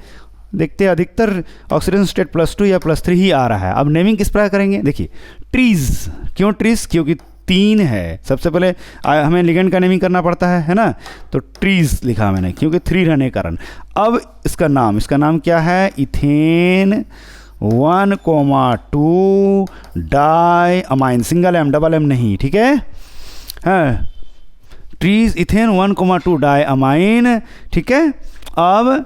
देखते हैं अधिकतर ऑक्सीडेशन स्टेट +2 या +3 ही आ रहा है। अब नेमिंग किस प्रकार करेंगे? देखिए ट्रीज, क्यों ट्रीज? क्योंकि 3 है। सबसे पहले हमें लिगेंड का नेमिंग करना पड़ता है ना, तो ट्रीज लिखा मैंने क्योंकि 3 रहने के कारण। अब इसका नाम क्या है? Ethane 1,2 diamine, single M double M नहीं, ठीक है। हाँ, ट्रीज इथेन 1,2 डाई अमाइन, ठीक है। अब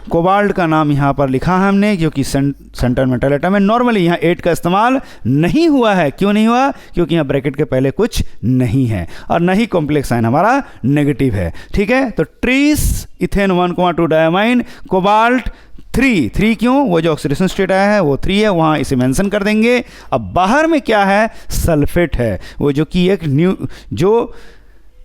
कोबाल्ट का नाम यहाँ पर लिखा है हमने क्योंकि सेंटर मेटल एटम है। नॉर्मली यहाँ 8 का इस्तेमाल नहीं हुआ है। क्यों नहीं हुआ? क्योंकि यहाँ ब्रैकेट के पहले कुछ नहीं है और नहीं कॉम्प्लेक्स साइन हमारा नेगेटिव है, ठीक है। तो ट्रीस इथेन 1,2 डायमाइन, कोबाल्ट 3 क्यों? वो जो ऑक्सीडेशन स्टेट आया है वो 3 है, वहाँ इसे मेंशन कर देंगे। अब बाहर में क्या है? सल्फेट है, वो जो कि एक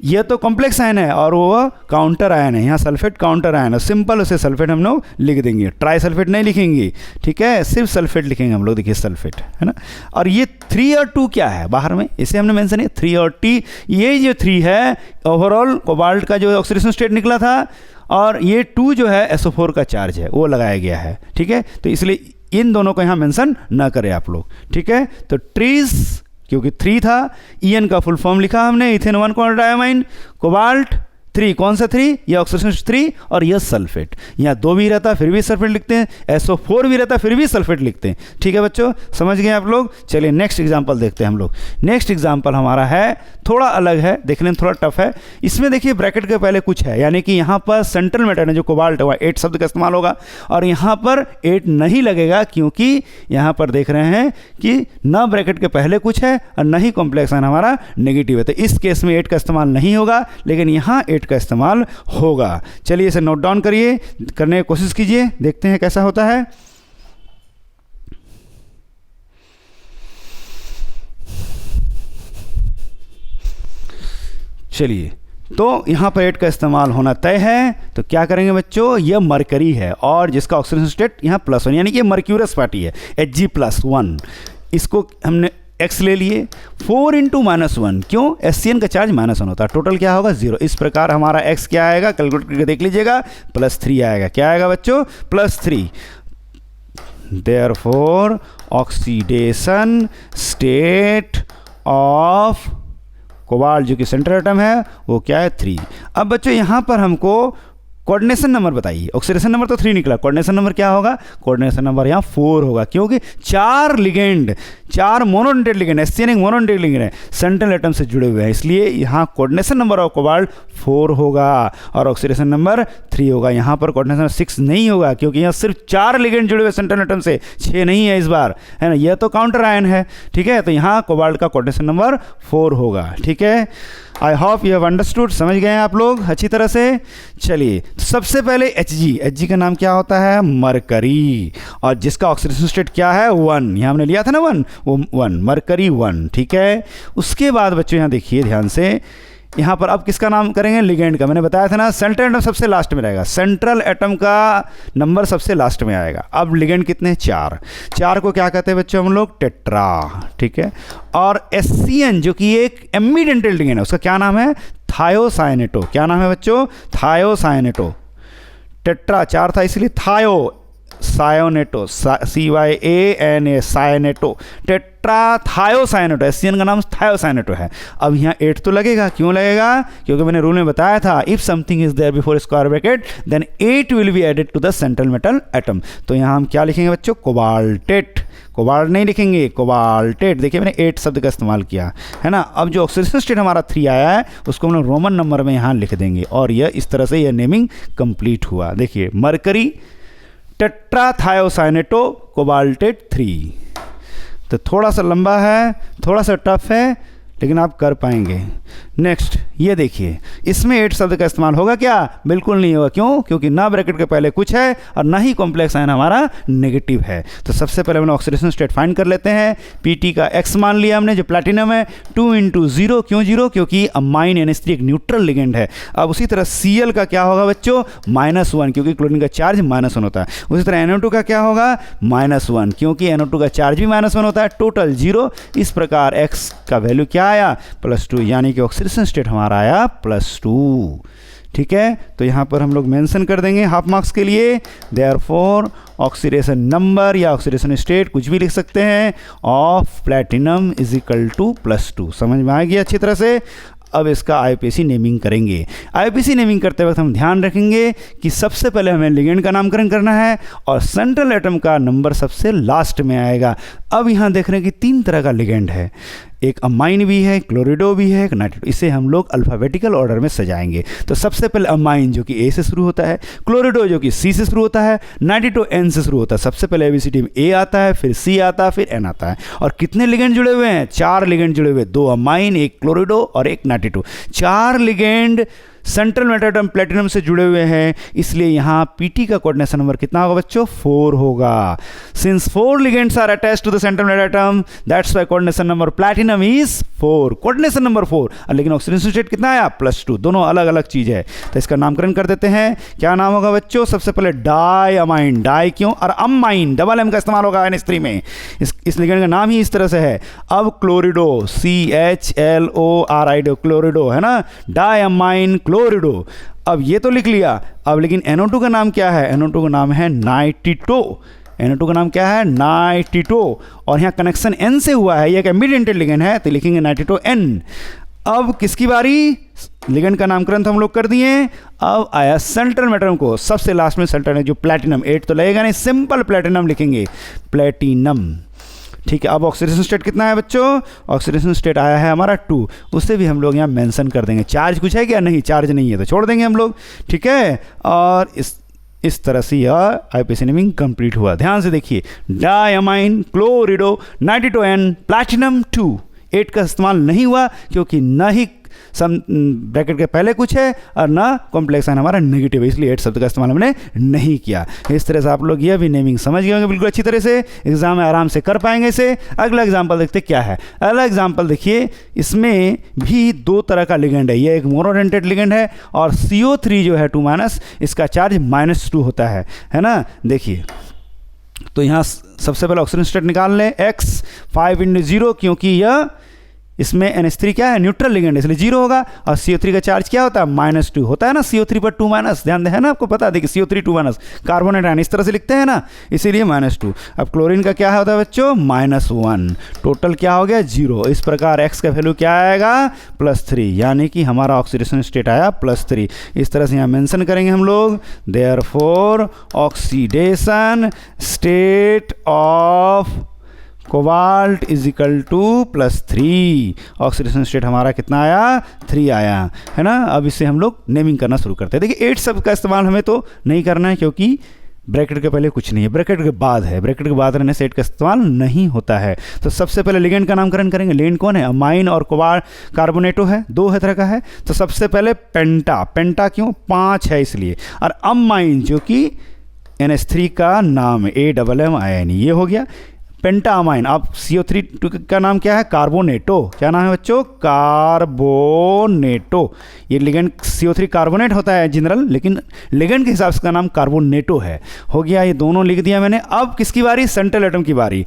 ये तो कॉम्प्लेक्स आयन है और वो काउंटर आयन है। यहाँ सल्फेट काउंटर आयन है, सिंपल उसे सल्फेट हम लोग लिख देंगे, ट्राई सल्फेट नहीं लिखेंगे, ठीक है, सिर्फ सल्फेट लिखेंगे हम लोग। देखिए सल्फेट है ना। और ये 3 और 2 क्या है बाहर में, इसे हमने मेंशन है 3 और T। ये जो 3 है ओवरऑल कोबाल्ट का जो ऑक्सीडेशन स्टेट निकला था, और ये 2 जो है SO4 का चार्ज है वो लगाया गया है, ठीक है। तो इसलिए इन दोनों को यहाँ मेंशन ना करें आप लोग, ठीक है। तो ट्रीज क्योंकि 3 था, EN का फुल फॉर्म लिखा हमने, इथेन 1 डायमाइन, कोबाल्ट 3, कौन सा 3, ये ऑक्सीजन 3 और यह सल्फेट। यहाँ 2 भी रहता फिर भी सल्फेट लिखते हैं, SO4 भी रहता फिर भी सल्फेट लिखते हैं, ठीक है बच्चों, समझ गए आप लोग। चलिए नेक्स्ट एग्जांपल देखते हैं हम लोग। नेक्स्ट एग्जांपल हमारा है थोड़ा अलग है, देखने में थोड़ा टफ है। इसमें देखिए ब्रैकेट के पहले कुछ है, यानी कि यहाँ पर सेंट्रल मेटल है जो कोबाल्ट है 8 शब्द का इस्तेमाल होगा, और यहाँ पर 8 नहीं लगेगा क्योंकि यहाँ पर देख रहे हैं कि ना ब्रैकेट के पहले कुछ है और ना ही कॉम्प्लेक्स आयन हमारा नेगेटिव है, तो इस केस में 8 का इस्तेमाल नहीं होगा, लेकिन यहाँ 8 का इस्तेमाल होगा। चलिए इसे नोट डाउन करिए, करने की कोशिश कीजिए, देखते हैं कैसा होता है। चलिए तो यहाँ पर 8 का इस्तेमाल होना तय है, तो क्या करेंगे बच्चों, यह मरकरी है और जिसका ऑक्सीजन स्टेट यहाँ +1, यानी कि मर्क्यूरस पार्टी है, Hg+1, इसको हमने x ले लिए। 4 × -1, क्यों, SCN का चार्ज -1 होता है, टोटल क्या होगा 0। इस प्रकार हमारा x क्या आएगा, कैलकुलेट करके देख लीजिएगा, +3 आएगा। क्या आएगा बच्चों, +3। Therefore oxidation state of cobalt जो कि सेंट्रल एटम है वो क्या है, 3। अब बच्चों यहाँ पर हमको कोऑर्डिनेशन नंबर बताइए, ऑक्सीडेशन नंबर तो 3 निकला, कोऑर्डिनेशन नंबर क्या होगा, कोऑर्डिनेशन नंबर यहाँ 4 होगा, क्योंकि 4 लिगेंड, 4 मोनोडेंटेड लिगेंड, SCN एक मोनोडेंटेड लिगेंड है, सेंट्रल एटम से जुड़े हुए हैं, इसलिए यहाँ कोऑर्डिनेशन नंबर ऑफ कोबाल्ट 4 होगा और ऑक्सीडेशन नंबर 3 होगा। यहाँ पर कोऑर्डिनेशन नंबर 6 नहीं होगा क्योंकि यहाँ सिर्फ 4 लिगेंड जुड़े हुए सेंट्रल एटम से, 6 नहीं है इस बार, है ना, यह तो काउंटर आयन है, ठीक है। तो यहाँ कोबाल्ट का कोऑर्डिनेशन नंबर 4 होगा, ठीक है। I hope you have understood, समझ गए हैं आप लोग अच्छी तरह से। चलिए सबसे पहले Hg का नाम क्या होता है, मरकरी, और जिसका ऑक्सीडेशन स्टेट क्या है 1, यहाँ हमने लिया था ना 1, वो 1 मरकरी 1, ठीक है। उसके बाद बच्चों यहाँ देखिए ध्यान से, यहाँ पर अब किसका नाम करेंगे, लिगेंड का। मैंने बताया था ना सेंट्रल एटम सबसे लास्ट में रहेगा, सेंट्रल एटम का नंबर सबसे लास्ट में आएगा। अब लिगेंड कितने, 4 को क्या कहते हैं बच्चों हम लोग, टेट्रा, ठीक है। और SCN जो कि एक एम्बीडेंटल लिगेंड है, उसका क्या नाम है, थायोसाइनेटो। क्या नाम है बच्चों, थायोसाइनेटो। टेट्रा 4 था इसलिए सायोनेटो, CYANA, सायनेटो, टेट्रा थायोसाइनेटो, SCN का नाम थायोसाइनेटो है। अब यहाँ 8 तो लगेगा, क्यों लगेगा, क्योंकि मैंने रूल में बताया था, if something is there before square bracket then 8 will be added to the central metal atom. तो यहाँ हम क्या लिखेंगे बच्चों, कोबाल्टेट, कोबाल्ट नहीं लिखेंगे, कोबाल्टेट। देखिए मैंने 8 शब्द का इस्तेमाल किया है ना। अब जो ऑक्सीडेशन स्टेट हमारा 3 आया है उसको हम लोग रोमन नंबर में यहाँ लिख देंगे और यह इस तरह से यह नेमिंग कंप्लीट हुआ। देखिए मरकरी टेट्राथायोसाइनेटो कोबाल्टेट 3। तो थोड़ा सा लंबा है, थोड़ा सा टफ है, लेकिन आप कर पाएंगे। नेक्स्ट ये देखिए, इसमें 8 शब्द का इस्तेमाल होगा क्या, बिल्कुल नहीं होगा। क्यों, क्योंकि ना ब्रैकेट के पहले कुछ है और ना ही कॉम्प्लेक्स आयन हमारा नेगेटिव है। तो सबसे पहले हम ऑक्सीडेशन स्टेट फाइंड कर लेते हैं। Pt का x मान लिया हमने जो प्लैटिनम है, 2 × 0, क्यों 0, क्योंकि अमाइन NH3 एक न्यूट्रल लिगेंड है। अब उसी तरह Cl का क्या होगा बच्चों, -1, क्योंकि क्लोरीन का चार्ज -1 होता है। उसी तरह NO2 का क्या होगा, -1, क्योंकि NO2 का चार्ज भी -1 होता है, टोटल 0। इस प्रकार x का वैल्यू क्या आया, +2, यानी कि ऑक्सीडेशन स्टेट हमारा आया +2, ठीक है। तो यहाँ पर हम लोग मेंशन कर देंगे हाफ मार्क्स के लिए, देयरफॉर ऑक्सीडेशन नंबर या ऑक्सीडेशन स्टेट कुछ भी लिख सकते हैं, of platinum is equal to +2। समझ में आएगी अच्छी तरह से। अब इसका IUPAC नेमिंग करेंगे। IUPAC नेमिंग करते वक्त हम ध्यान रखेंगे कि सबसे पहले हमें लिगेंड का नामकरण करना है और सेंट्रल एटम का नंबर सबसे लास्ट में आएगा। अब यहाँ देख रहे हैं कि 3 तरह का लिगेंड है, एक अमाइन भी है, क्लोरिडो भी है, एक नाइट्रेटो। इसे हम लोग अल्फ़ाबेटिकल ऑर्डर में सजाएंगे। तो सबसे पहले अमाइन जो कि A से शुरू होता है, क्लोरिडो जो कि C से शुरू होता है, नाइट्रेटो N से शुरू होता है। सबसे पहले ABCD में A आता है, फिर C आता है, फिर N आता है। और कितने लिगेंड जुड़े हुए हैं, 4 लिगेंड जुड़े हुए, 2 अमाइन, एक क्लोरिडो और एक नाइट्रेटो। 4 ligand central metal atom platinum से जुड़े हुए हैं, इसलिए यहाँ Pt का कोऑर्डिनेशन नंबर कितना होगा बच्चों, 4 होगा। Since 4 ligands are attached to the central metal atom, that's why coordination number platinum is 4, coordination number 4। लेकिन ऑक्सीडेशन स्टेट कितना आया, +2, दोनों अलग अलग चीज़ है। तो इसका नामकरण कर देते हैं। क्या नाम होगा बच्चों, सबसे पहले डाई अमाइन, डाई क्यों, और अमाइन डबल M का इस्तेमाल होगा NH3 में, इस लिगेंड का नाम ही इस तरह से है। अब क्लोरिडो, CHLORIDO, क्लोरिडो है ना, डाई अमाइन क्लोरिडो। अब ये तो लिख लिया, अब लेकिन NO2 का नाम क्या है, NO2 का नाम है नाइट्रेटो, Na2 का नाम क्या है, नाइट्रिटो, और यहाँ कनेक्शन N से हुआ है, ये एक एम्बिडेंटेड लिगेंड है, तो लिखेंगे नाइट्रिटो N। अब किसकी बारी, लिगेंड का नामकरण तो हम लोग कर दिए। अब आया सेंट्रल मेटल को, सबसे लास्ट में सेंट्रल है जो प्लैटिनम, 8 तो लगेगा नहीं, सिंपल प्लैटिनम लिखेंगे, प्लैटिनम। ठीक है, अब ऑक्सीडेशन स्टेट कितना है बच्चों, ऑक्सीडेशन स्टेट आया है हमारा 2, उससे भी हम लोग यहाँ मेंशन कर देंगे। चार्ज कुछ है क्या, नहीं, चार्ज नहीं है तो छोड़ देंगे हम लोग। ठीक है, और इस तरह से यह आईपीसी नेमिंग कंप्लीट हुआ। ध्यान से देखिए, डायमाइन क्लोरिडो नाइट्रिटो N प्लैटिनम 2, 8 का इस्तेमाल नहीं हुआ क्योंकि ना ही सम ब्रैकेट के पहले कुछ है और ना कॉम्प्लेक्स साइन हमारा नेगेटिव है, इसलिए 8 शब्द का इस्तेमाल हमने नहीं किया। इस तरह से आप लोग यह भी नेमिंग समझ गए होंगे बिल्कुल अच्छी तरह से, एग्जाम में आराम से कर पाएंगे इसे। अगला एग्जाम्पल देखते क्या है। अगला एग्जाम्पल देखिए, इसमें भी 2 तरह का लिगेंड है, ये एक मोनोडेंटेड लिगेंड है और CO3 जो है 2- इसका चार्ज -2 होता है ना। देखिए, तो यहाँ सबसे पहले ऑक्सीजन स्टेट निकाल लें, x 5 × 0, क्योंकि यह इसमें NH3 क्या है, न्यूट्रल लिगेंड, इसलिए 0 होगा। और CO3 का चार्ज क्या होता है, -2 होता है ना, CO3 पर 2-, ध्यान है ना आपको पता, देखिए CO3 2-, कार्बोनेट आयन इस तरह से लिखते हैं ना, इसीलिए -2। अब क्लोरीन का क्या होता है बच्चों, -1, टोटल क्या हो गया 0। इस प्रकार x का वैल्यू क्या आएगा, +3, यानी कि हमारा ऑक्सीडेशन स्टेट आया +3। इस तरह से यहाँ मेंशन करेंगे हम लोग, therefore oxidation state of cobalt = +3। Oxidation state हमारा कितना आया, 3 आया है ना। अब इसे हम लोग नेमिंग करना शुरू करते हैं। देखिए 8 शब्द का इस्तेमाल हमें तो नहीं करना है क्योंकि ब्रैकेट के पहले कुछ नहीं है, ब्रैकेट के बाद है, ब्रैकेट के बाद रहने से 8 का इस्तेमाल नहीं होता है। तो सबसे पहले लिगेंड का नामकरण करेंगे। लिगेंड कौन है, अमाइन और कार्बोनेटो है, 2 है तरह का है। तो सबसे पहले पेंटा, पेंटा क्यों, 5 है इसलिए, और अमाइन जो कि NH3 का नाम है, AMMIN, ये हो गया पेंटा अमाइन। अब CO3 का नाम क्या है, कार्बोनेटो, क्या नाम है बच्चों, कार्बोनेटो। ये लिगेंड CO3 कार्बोनेट होता है जनरल, लेकिन लिगेंड के हिसाब से इसका नाम कार्बोनेटो है। हो गया, ये दोनों लिख दिया मैंने। अब किसकी बारी, सेंट्रल एटम की बारी।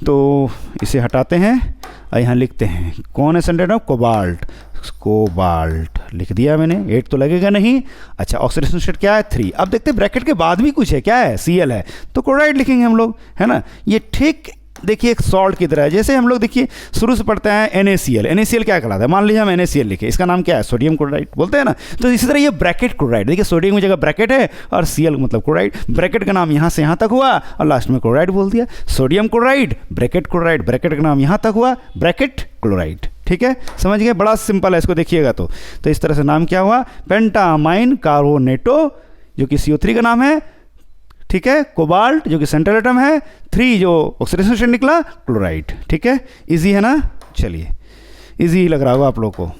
तो इसे हटाते हैं और यहाँ लिखते हैं कौन है सेंट्रल एटम, कोबाल्ट, कोबाल्ट लिख दिया मैंने, 8 तो लगेगा नहीं। अच्छा, ऑक्सीडेशन स्टेट क्या है, 3। अब देखते हैं ब्रैकेट के बाद भी कुछ है, क्या है, Cl है, तो क्लोराइड लिखेंगे हम लोग, है ना। ये ठीक देखिए एक सॉल्ट की तरह है, जैसे हम लोग देखिए शुरू से पढ़ते हैं NaCl। NaCl क्या कहलाता है, मान लीजिए हम NaCl लिखे, इसका नाम क्या है, सोडियम क्लोराइड बोलते हैं ना। तो इसी तरह ये ब्रैकेट क्लोराइड, देखिए सोडियम की जगह ब्रैकेट है और Cl मतलब क्लोराइड, ब्रैकेट का नाम यहाँ से यहाँ तक हुआ और लास्ट में क्लोराइड बोल दिया। सोडियम क्लोराइड, ब्रैकेट का नाम यहाँ तक हुआ, ब्रैकेट क्लोराइड। ठीक है, समझ गए, बड़ा सिंपल है, इसको देखिएगा तो इस तरह से नाम क्या हुआ, पेंटामाइन कार्बोनेटो जो कि CO3 का नाम है, ठीक है, कोबाल्ट जो कि सेंट्रल एटम है, 3 जो ऑक्सीडेशन स्टेट निकला, क्लोराइड। ठीक है, इजी है ना, चलिए इजी ही लग रहा होगा आप लोगों को।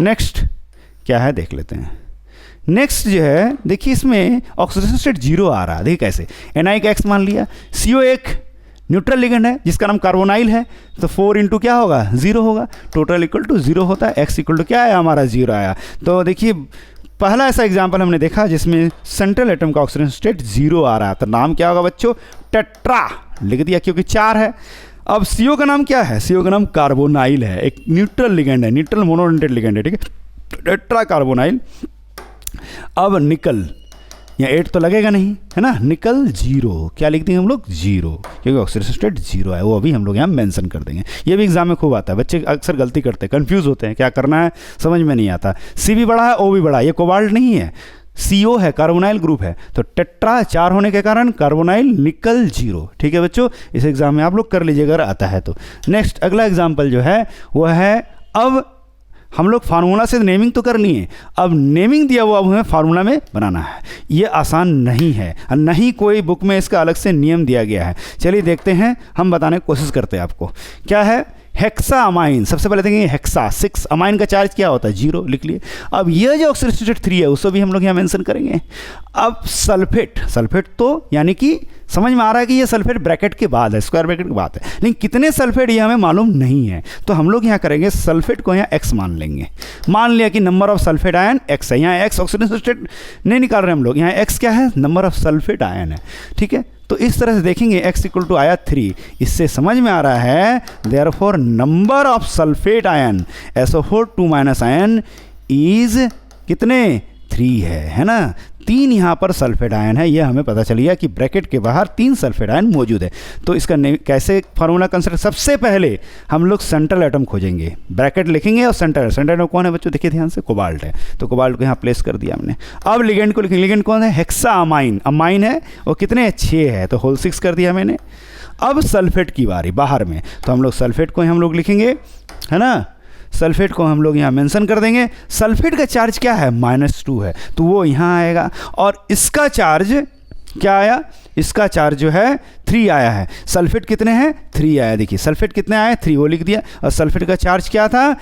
नेक्स्ट क्या है देख लेते हैं। नेक्स्ट जो है देखिए, इसमें ऑक्सीडेशन स्टेट 0 आ रहा है, देखिए कैसे, Na का X मान लिया, CO एक न्यूट्रल लिगेंड है जिसका नाम कार्बोनाइल है, तो 4 × क्या होगा, 0 होगा, टोटल = 0 होता है, X = क्या है हमारा 0 आया। तो देखिए पहला ऐसा एग्जाम्पल हमने देखा जिसमें सेंट्रल एटम का ऑक्सीडेशन स्टेट 0 आ रहा है, तो नाम क्या होगा बच्चों, टेट्रा लिख दिया क्योंकि 4 है। अब CO का नाम क्या है, CO का नाम कार्बोनाइल है, एक न्यूट्रल लिगेंड है, न्यूट्रल मोनोडेंटेड लिगेंड है, ठीक है, टेट्रा कार्बोनाइल। अब निकल, यहाँ 8 तो लगेगा नहीं है ना, निकल 0, क्या लिख देंगे हम लोग, 0, क्योंकि ऑक्सीडेशन स्टेट 0 है, वो अभी हम लोग यहाँ मेंशन कर देंगे। ये भी एग्जाम में खूब आता है, बच्चे अक्सर गलती करते हैं, कंफ्यूज होते हैं, क्या करना है समझ में नहीं आता। C भी बड़ा है, O भी बड़ा है, ये कोबाल्ट नहीं है, CO है, कार्बोनाइल ग्रुप है, तो टेट्रा 4 होने के कारण कार्बोनाइल निकल 0। ठीक है बच्चों, इस एग्जाम में आप लोग कर लीजिएगा अगर आता है तो। नेक्स्ट अगला एग्जाम्पल जो है वो है, अब हम लोग फार्मूला से नेमिंग तो कर लिए, अब नेमिंग दिया हुआ हमें फार्मूला में बनाना है। ये आसान नहीं है, नहीं कोई बुक में इसका अलग से नियम दिया गया है। चलिए देखते हैं, हम बताने की कोशिश करते हैं आपको। क्या है, हेक्सा अमाइन, सबसे पहले देखेंगे हेक्सा 6, अमाइन का चार्ज क्या होता है, 0 लिख लिए। अब ये जो ऑक्सीडेशन स्टेट 3 है उसको भी हम लोग यहाँ मेंशन करेंगे। अब सल्फेट, सल्फेट तो यानी कि समझ में आ रहा है कि ये सल्फेट ब्रैकेट के बाद है, स्क्वायर ब्रैकेट के बाद है, लेकिन कितने सल्फेट ये हमें मालूम नहीं है, तो हम लोग यहाँ करेंगे सल्फेट को यहाँ x मान लेंगे। मान लिया कि number of sulphate ion x है, यहाँ x ऑक्सीडेशन स्टेट नहीं निकाल रहे हम लोग, यहाँ x क्या है, नंबर ऑफ सल्फेट आयन है। ठीक है, तो इस तरह से देखेंगे x = आया 3, इससे समझ में आ रहा है therefore number of sulphate ion SO4 2- ion is कितने, है ना। 3 यहाँ पर सल्फेट आयन है, ये हमें पता चल गया कि ब्रैकेट के बाहर 3 सल्फेट आयन मौजूद है। तो इसका कैसे फार्मूला कंस्ट्रक्ट, सबसे पहले हम लोग सेंट्रल एटम खोजेंगे, ब्रैकेट लिखेंगे और सेंट्रल एटम कौन है बच्चों, देखिए ध्यान से, कोबाल्ट है, तो कोबाल्ट को यहाँ प्लेस कर दिया हमने। अब लिगेंड को लिखेंगे, लिगेंड कौन है, हेक्सामाइन, अमाइन है, और कितने 6 है, तो होल 6 कर दिया मैंने। अब सल्फेट की बारी बाहर में, तो हम लोग सल्फेट को हम लोग लिखेंगे, है ना, सल्फेट को हम लोग यहाँ मेंशन कर देंगे। सल्फेट का चार्ज क्या है, -2 है, तो वो यहाँ आएगा। और इसका चार्ज क्या आया, इसका चार्ज जो है 3 आया है। सल्फेट कितने हैं, 3 आया, देखिए सल्फेट कितने आए, 3, वो लिख दिया। और सल्फेट का चार्ज क्या था,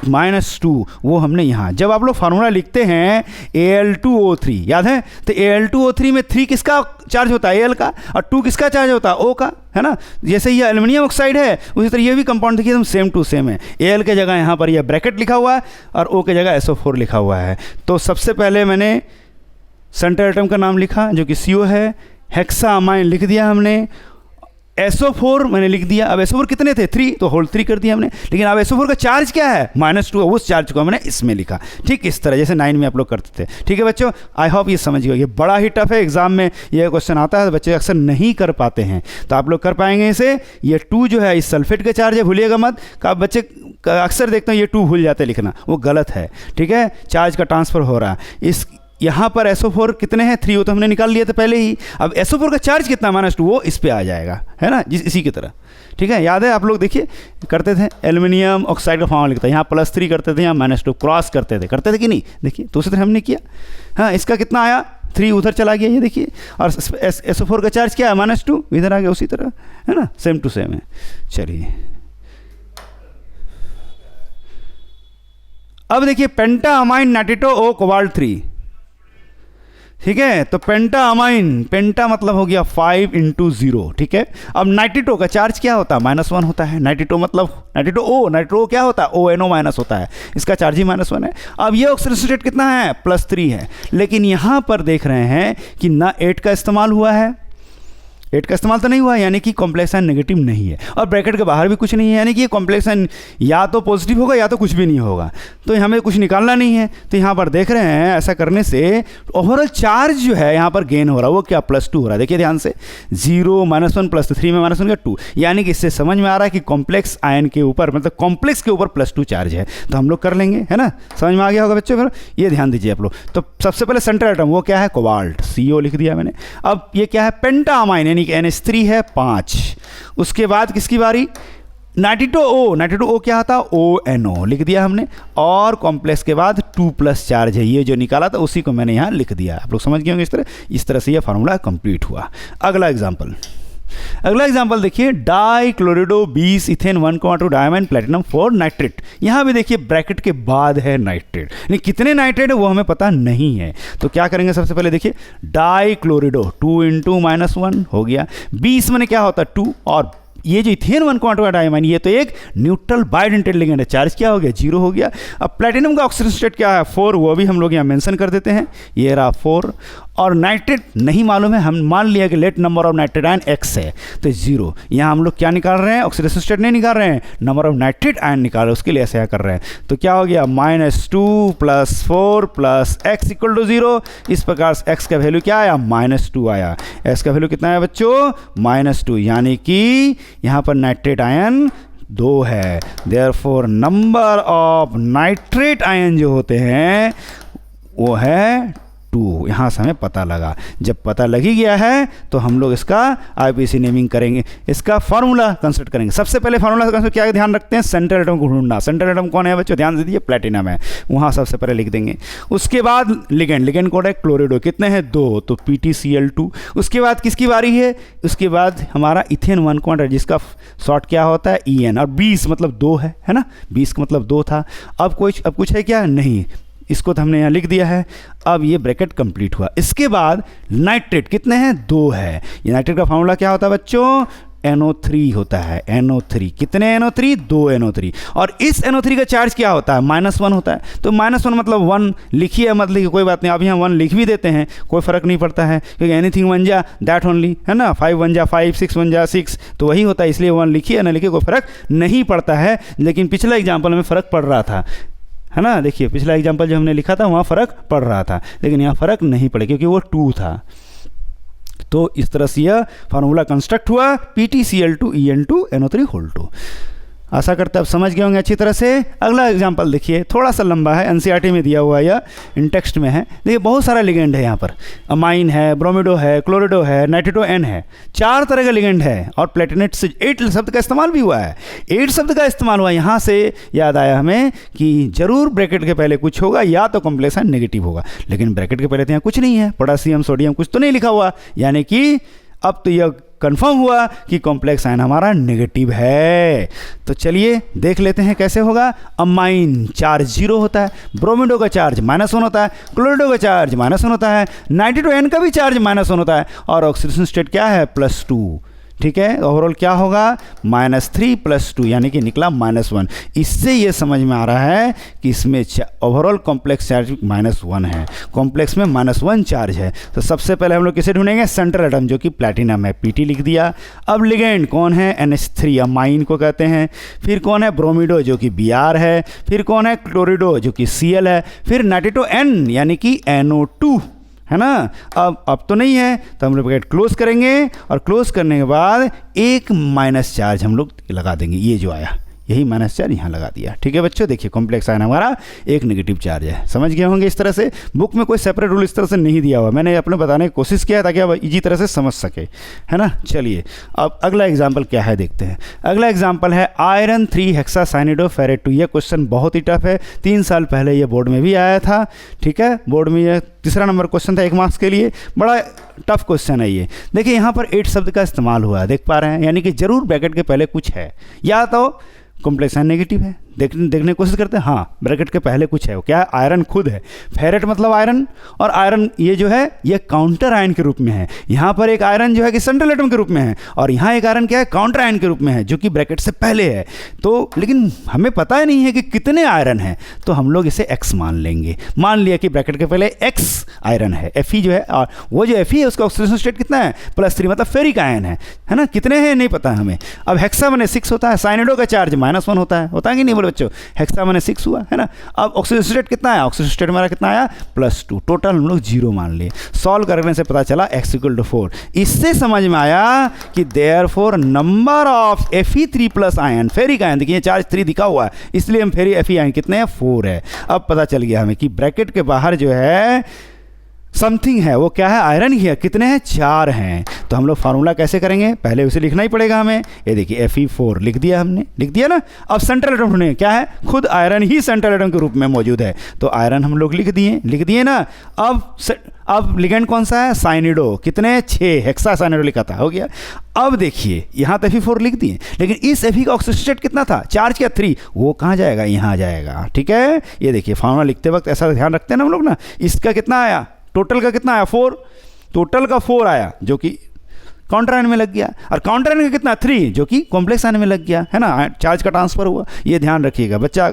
-2, वो हमने यहाँ, जब आप लोग फार्मूला लिखते हैं Al2O3, याद है, तो Al2O3 में 3 किसका चार्ज होता है, Al का, और 2 किसका चार्ज होता है, O का, है ना। जैसे ये एल्युमिनियम ऑक्साइड है, उसी तरह ये भी कंपाउंड देखिए एकदम सेम टू सेम है। Al के जगह यहाँ पर यह ब्रैकेट लिखा हुआ है और O के जगह SO4 लिखा हुआ है। तो सबसे पहले मैंने सेंट्रल एटम का नाम लिखा जो कि CO है, हेक्सामाइन लिख दिया हमने, SO4 मैंने लिख दिया। अब SO4 कितने थे, 3, तो होल 3 कर दिया हमने। लेकिन अब SO4 का चार्ज क्या है, -2, उस चार्ज को मैंने इसमें लिखा। ठीक इस तरह जैसे 9 में आप लोग करते थे। ठीक है बच्चों, आई होप ये समझ गए। ये बड़ा ही टफ है, एग्जाम में ये क्वेश्चन आता है, बच्चे अक्सर नहीं कर पाते हैं, तो आप लोग कर पाएंगे इसे। ये 2 जो है इस सल्फेट का चार्ज है, भूलिएगा मत, का बच्चे अक्सर देखते हैं ये 2 भूल जाते लिखना, वो गलत है। ठीक है, चार्ज का ट्रांसफ़र हो रहा है। इस यहाँ पर SO4 कितने हैं, 3, वो तो हमने निकाल लिया था पहले ही। अब SO4 का चार्ज कितना, -2, वो इस पे आ जाएगा, है ना, इसी की तरह। ठीक है, याद है, आप लोग देखिए करते थे, एल्युमिनियम ऑक्साइड का फॉर्मूला लिखता है, यहाँ +3 करते थे, यहाँ -2 क्रॉस करते थे कि नहीं, देखिए तो उसी तरह हमने किया। हाँ, इसका कितना आया, 3 उधर चला गया, ये देखिए। और SO4 का चार्ज क्या है, -2, इधर आ गया उसी तरह, है ना, सेम टू सेम है। चलिए अब देखिए पेंटाअमाइन नाइट्रेटो O कोबाल्ट 3। ठीक है, तो पेंटाअमाइन, पेंटा मतलब हो गया 5 × 0। ठीक है, अब नाइट्रेटो का चार्ज क्या होता है, -1 होता है। नाइट्रेटो मतलब नाइट्रेटो क्या होता है, ONO- होता है, इसका चार्ज ही -1 है। अब ये ऑक्सीडेशन स्टेट कितना है, +3 है। लेकिन यहाँ पर देख रहे हैं कि ना 8 का इस्तेमाल हुआ है, 8 का इस्तेमाल तो नहीं हुआ, यानी कि कॉम्प्लेक्स आयन नेगेटिव नहीं है, और ब्रैकेट के बाहर भी कुछ नहीं है, यानी कि ये कॉम्प्लेक्स आयन या तो पॉजिटिव होगा या तो कुछ भी नहीं होगा, तो हमें कुछ निकालना नहीं है। तो यहाँ पर देख रहे हैं ऐसा करने से ओवरऑल चार्ज जो है यहाँ पर गेन हो रहा है, वो क्या, +2 हो रहा है। देखिए ध्यान से, 0 -1 + 3 में -1 का 2, यानी कि इससे समझ में आ रहा है कि कॉम्प्लेक्स आयन के ऊपर, मतलब कॉम्प्लेक्स के ऊपर +2 चार्ज है। तो हम लोग कर लेंगे, है ना, समझ में आ गया होगा बच्चों। फिर ये ध्यान दीजिए आप लोग। तो सबसे पहले सेंट्रल एटम वो क्या है, कोबाल्ट, CO लिख दिया मैंने। अब ये क्या है, पेंटाअमाइन, यानी कि NH3 है 5। उसके बाद किसकी बारी, नाइट्रेटो O क्या था, ONO लिख दिया हमने। और कॉम्प्लेक्स के बाद 2+ चार्ज है, ये जो निकाला था उसी को मैंने यहाँ लिख दिया। आप लोग समझ गए होंगे। इस तरह से ये फार्मूला कंप्लीट हुआ। अगला एग्जाम्पल देखिए, डाइक्लोरिडो 20 इथेन 1,2 डायमंड प्लेटिनम 4 नाइट्रेट। यहाँ भी देखिए ब्रैकेट के बाद है नाइट्रेट, लेकिन कितने नाइट्रेट है वो हमें पता नहीं है। तो क्या करेंगे, सबसे पहले देखिए डाइक्लोरिडो 2 × -1 हो गया। 20 में क्या होता है, 2, और ये जो इथेन 1,2 डायमंड, ये तो एक न्यूट्रल बाइडेंटेड लिगेंड है, चार्ज क्या हो गया, 0 हो गया। अब प्लेटिनम का ऑक्सीडेशन स्टेट क्या है, 4, वो भी हम लोग यहाँ मेंशन कर देते हैं, ये रहा 4। और नाइट्रेट नहीं मालूम है, हम मान लिया कि let number of nitrate ion X है, तो 0। यहाँ हम लोग क्या निकाल रहे हैं, ऑक्सीडेशन स्टेट नहीं निकाल रहे हैं, नंबर ऑफ नाइट्रेट आयन निकाल रहे हैं, उसके लिए ऐसा कर रहे हैं। तो क्या हो गया, -2 + 4 + x = 0। इस प्रकार से x का वैल्यू क्या आया, -2 आया। x का वैल्यू कितना है बच्चों, -2, यानी कि यहाँ पर नाइट्रेट आयन 2 है। Therefore number of nitrate ion जो होते हैं वो है 2। यहाँ से हमें पता लगा। जब पता लग ही गया है तो हम लोग इसका IPC नेमिंग करेंगे, इसका फार्मूला कंसिडर करेंगे। सबसे पहले फार्मूला कंसिडर क्या ध्यान रखते हैं, सेंट्रल एटम को ढूंढना। सेंट्रल एटम कौन है बच्चों, ध्यान दीजिए, प्लेटिनम है, वहाँ सबसे पहले लिख देंगे। उसके बाद लिगेंड कोड है क्लोरिडो, कितने हैं, 2, तो PTCl2। उसके बाद किसकी बारी है, उसके बाद हमारा इथेन 1,2 जिसका शॉर्ट क्या होता है, EN, और 20 मतलब 2 है ना, 20 का मतलब 2 था। अब कुछ है क्या, नहीं, इसको तो हमने यहाँ लिख दिया है। अब ये ब्रैकेट कंप्लीट हुआ। इसके बाद नाइट्रेट कितने हैं, 2 है। ये नाइट्रेट का फार्मूला क्या होता है बच्चों, NO3 होता है। NO3 कितने NO3, 2 NO3। और इस NO3 का चार्ज क्या होता है, -1 होता है। तो -1 मतलब 1 लिखिए, मत लिखिए, कोई बात नहीं, अभी हम 1 लिख भी देते हैं, कोई फ़र्क नहीं पड़ता है, क्योंकि एनीथिंग 1 जा दैट ओनली, है ना, 5 1 जा 5, 6 1 जा 6, तो वही होता है। इसलिए 1 लिखिए ना लिखिए कोई फ़र्क नहीं पड़ता है। लेकिन पिछला एग्जाम्पल में फ़र्क पड़ रहा था, है ना। देखिए पिछला एग्जाम्पल जो हमने लिखा था वहाँ फ़र्क पड़ रहा था, लेकिन यहाँ फ़र्क नहीं पड़े क्योंकि वो 2 था। तो इस तरह से यह फार्मूला कंस्ट्रक्ट हुआ PtCl2En2NO3 आशा करते आप समझ गए होंगे अच्छी तरह से। अगला एग्जाम्पल देखिए, थोड़ा सा लंबा है, एनसीईआरटी में दिया हुआ है या इन टेक्स्ट में है। देखिए बहुत सारा लिगेंड है यहाँ पर, अमाइन है, ब्रोमिडो है, क्लोरिडो है, नाइट्रेटो एन है, 4 तरह का लिगेंड है। और प्लेटिनेट से 8 शब्द का इस्तेमाल भी हुआ है, 8 शब्द का इस्तेमाल हुआ। यहाँ से याद आया हमें कि जरूर ब्रैकेट के पहले कुछ होगा, या तो कॉम्प्लेक्स आयन नेगेटिव होगा, लेकिन ब्रैकेट के पहले तो यहाँ कुछ नहीं है, पोटेशियम सोडियम कुछ तो नहीं लिखा हुआ, यानी कि अब तो यह कंफर्म हुआ कि कॉम्प्लेक्स आयन हमारा नेगेटिव है। तो चलिए देख लेते हैं कैसे होगा। अमाइन चार्ज 0 होता है, ब्रोमिडो का चार्ज -1 होता है, क्लोरिडो का चार्ज -1 होता है, नाइट्रेटो एन का भी चार्ज -1 होता है, और ऑक्सीडेशन स्टेट क्या है +2। ठीक है, ओवरऑल क्या होगा -3 + 2 यानी कि निकला -1। इससे ये समझ में आ रहा है कि इसमें ओवरऑल कॉम्प्लेक्स चार्ज -1 है, कॉम्प्लेक्स में -1 चार्ज है। तो सबसे पहले हम लोग किसे ढूंढेंगे, सेंट्रल एटम जो कि प्लैटिनम है, Pt लिख दिया। अब लिगेंड कौन है, NH3 अमाइन को कहते हैं। फिर कौन है, ब्रोमिडो जो कि Br है। फिर कौन है, क्लोरिडो जो कि Cl है। फिर नाइट्रेटो N यानी कि NO2 है ना। अब तो नहीं है, तो हम लोग ब्रैकेट क्लोज करेंगे, और क्लोज करने के बाद एक माइनस चार्ज हम लोग लगा देंगे, ये जो आया यही माइनस चार्ज यहाँ लगा दिया। ठीक है बच्चों, देखिए कॉम्प्लेक्स आयन हमारा एक नेगेटिव चार्ज है। समझ गए होंगे इस तरह से। बुक में कोई सेपरेट रूल इस तरह से नहीं दिया हुआ, मैंने अपने बताने की कोशिश किया है ताकि आप इजी तरह से समझ सके, है ना। चलिए अब अगला एग्जाम्पल क्या है देखते हैं। अगला एग्जाम्पल है आयरन 3 हेक्सासाइनिडोफेरेट 2। ये क्वेश्चन बहुत ही टफ है, 3 साल पहले ये बोर्ड में भी आया था। ठीक है, बोर्ड में ये 3रा नंबर क्वेश्चन था 1 मार्क्स के लिए, बड़ा टफ क्वेश्चन है ये। देखिए यहाँ पर 8 शब्द का इस्तेमाल हुआ है, देख पा रहे हैं, यानी कि जरूर ब्रैकेट के पहले कुछ है, या तो कॉम्प्लेक्स आयन नेगेटिव है। देखने की कोशिश करते हैं, हाँ ब्रैकेट के पहले कुछ है, वो क्या है, आयरन खुद है। फेरेट मतलब आयरन, और आयरन ये जो है ये काउंटर आयन के रूप में है। यहाँ पर एक आयरन जो है कि सेंट्रल एटम के रूप में है, और यहाँ एक आयरन क्या है, काउंटर आयन के रूप में है, जो कि ब्रैकेट से पहले है। तो लेकिन हमें पता ही नहीं है कि कितने आयरन है, तो हम लोग इसे x मान लेंगे। मान लिया कि ब्रैकेट के पहले x आयरन है, Fe जो है, और वो जो Fe है उसका ऑक्सीडेशन स्टेट कितना है, +3, मतलब फेरिक आयन है ना। कितने हैं नहीं पता हमें। अब हेक्सा माने 6 होता है, साइनिडो का चार्ज -1 होता है कि नहीं बोले बच्चों, हेक्सा माने 6 हुआ है ना। अब ऑक्सीडेशन स्टेट कितना आया, ऑक्सीडेशन स्टेट हमारा कितना आया, +2। टोटल हम लोग 0 मान लिए। सॉल्व करने से पता चला x = 4। इससे समझ में आया कि therefore number of Fe3+ ion, ferric ion, देखिए चार्ज 3 दिखा हुआ है, इसलिए हम Fe आयन कितने हैं, 4 है। अब पता चल गया हमें कि ब्रैकेट के बाहर जो है समथिंग है, वो क्या है, आयरन ही है। कितने हैं, 4 हैं। तो हम लोग फार्मूला कैसे करेंगे, पहले उसे लिखना ही पड़ेगा हमें। ये देखिए Fe4 लिख दिया हमने, लिख दिया ना। अब सेंट्रल एटम ढूंढेंगे, क्या है, खुद आयरन ही सेंट्रल एटम के रूप में मौजूद है, तो आयरन हम लोग लिख दिए ना। अब लिगेंड कौन सा है, साइनिडो, कितने 6, हेक्सा साइनिडो लिखा था, हो गया। अब देखिए यहाँ तो Fe4 लिख दिए, लेकिन इस Fe का ऑक्सीडेशन स्टेट कितना था, चार्ज क्या 3, वो कहाँ जाएगा, यहाँ जाएगा। ठीक है, ये देखिए फार्मूला लिखते वक्त ऐसा ध्यान रखते हैं ना हम लोग ना। इसका कितना आया, टोटल का कितना आया, 4, टोटल का 4 आया जो कि काउंटर आयन में लग गया, और काउंटर आयन का कितना 3 जो कि कॉम्प्लेक्स आयन में लग गया, है ना। चार्ज का ट्रांसफर हुआ, ये ध्यान रखिएगा। बच्चा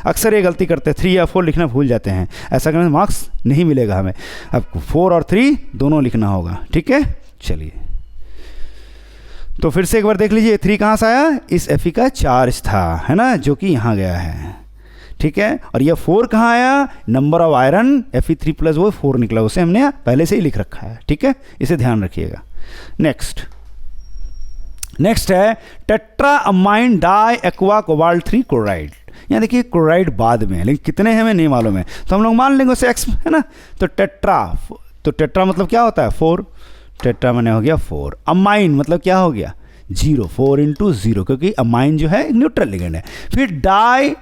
अक्सर ये गलती करते हैं, 3 या 4 लिखना भूल जाते हैं, ऐसा करने से मार्क्स नहीं मिलेगा हमें। अब 4 और 3 दोनों लिखना होगा। ठीक है, चलिए तो फिर से एक बार देख लीजिए, 3 कहाँ से आया, इस Fe का चार्ज था, है ना, जो कि यहाँ गया है। ठीक है, और ये 4 कहाँ आया, नंबर ऑफ आयरन Fe3+ वो 4 निकला, उसे हमने पहले से ही लिख रखा है। ठीक है, इसे ध्यान रखिएगा। नेक्स्ट है tetraammine diaqua cobalt 3 chloride. यहाँ देखिए क्लोराइड बाद में, लेकिन कितने हैं हमें नहीं मालूम है, तो हम लोग मान लेंगे उसे x, है ना। तो टेट्रा मतलब क्या होता है, 4, टेट्रा माने हो गया 4। अमाइन मतलब क्या हो गया, 0, 4 × 0, क्योंकि अमाइन जो है न्यूट्रल लिगेंड है। फिर डाई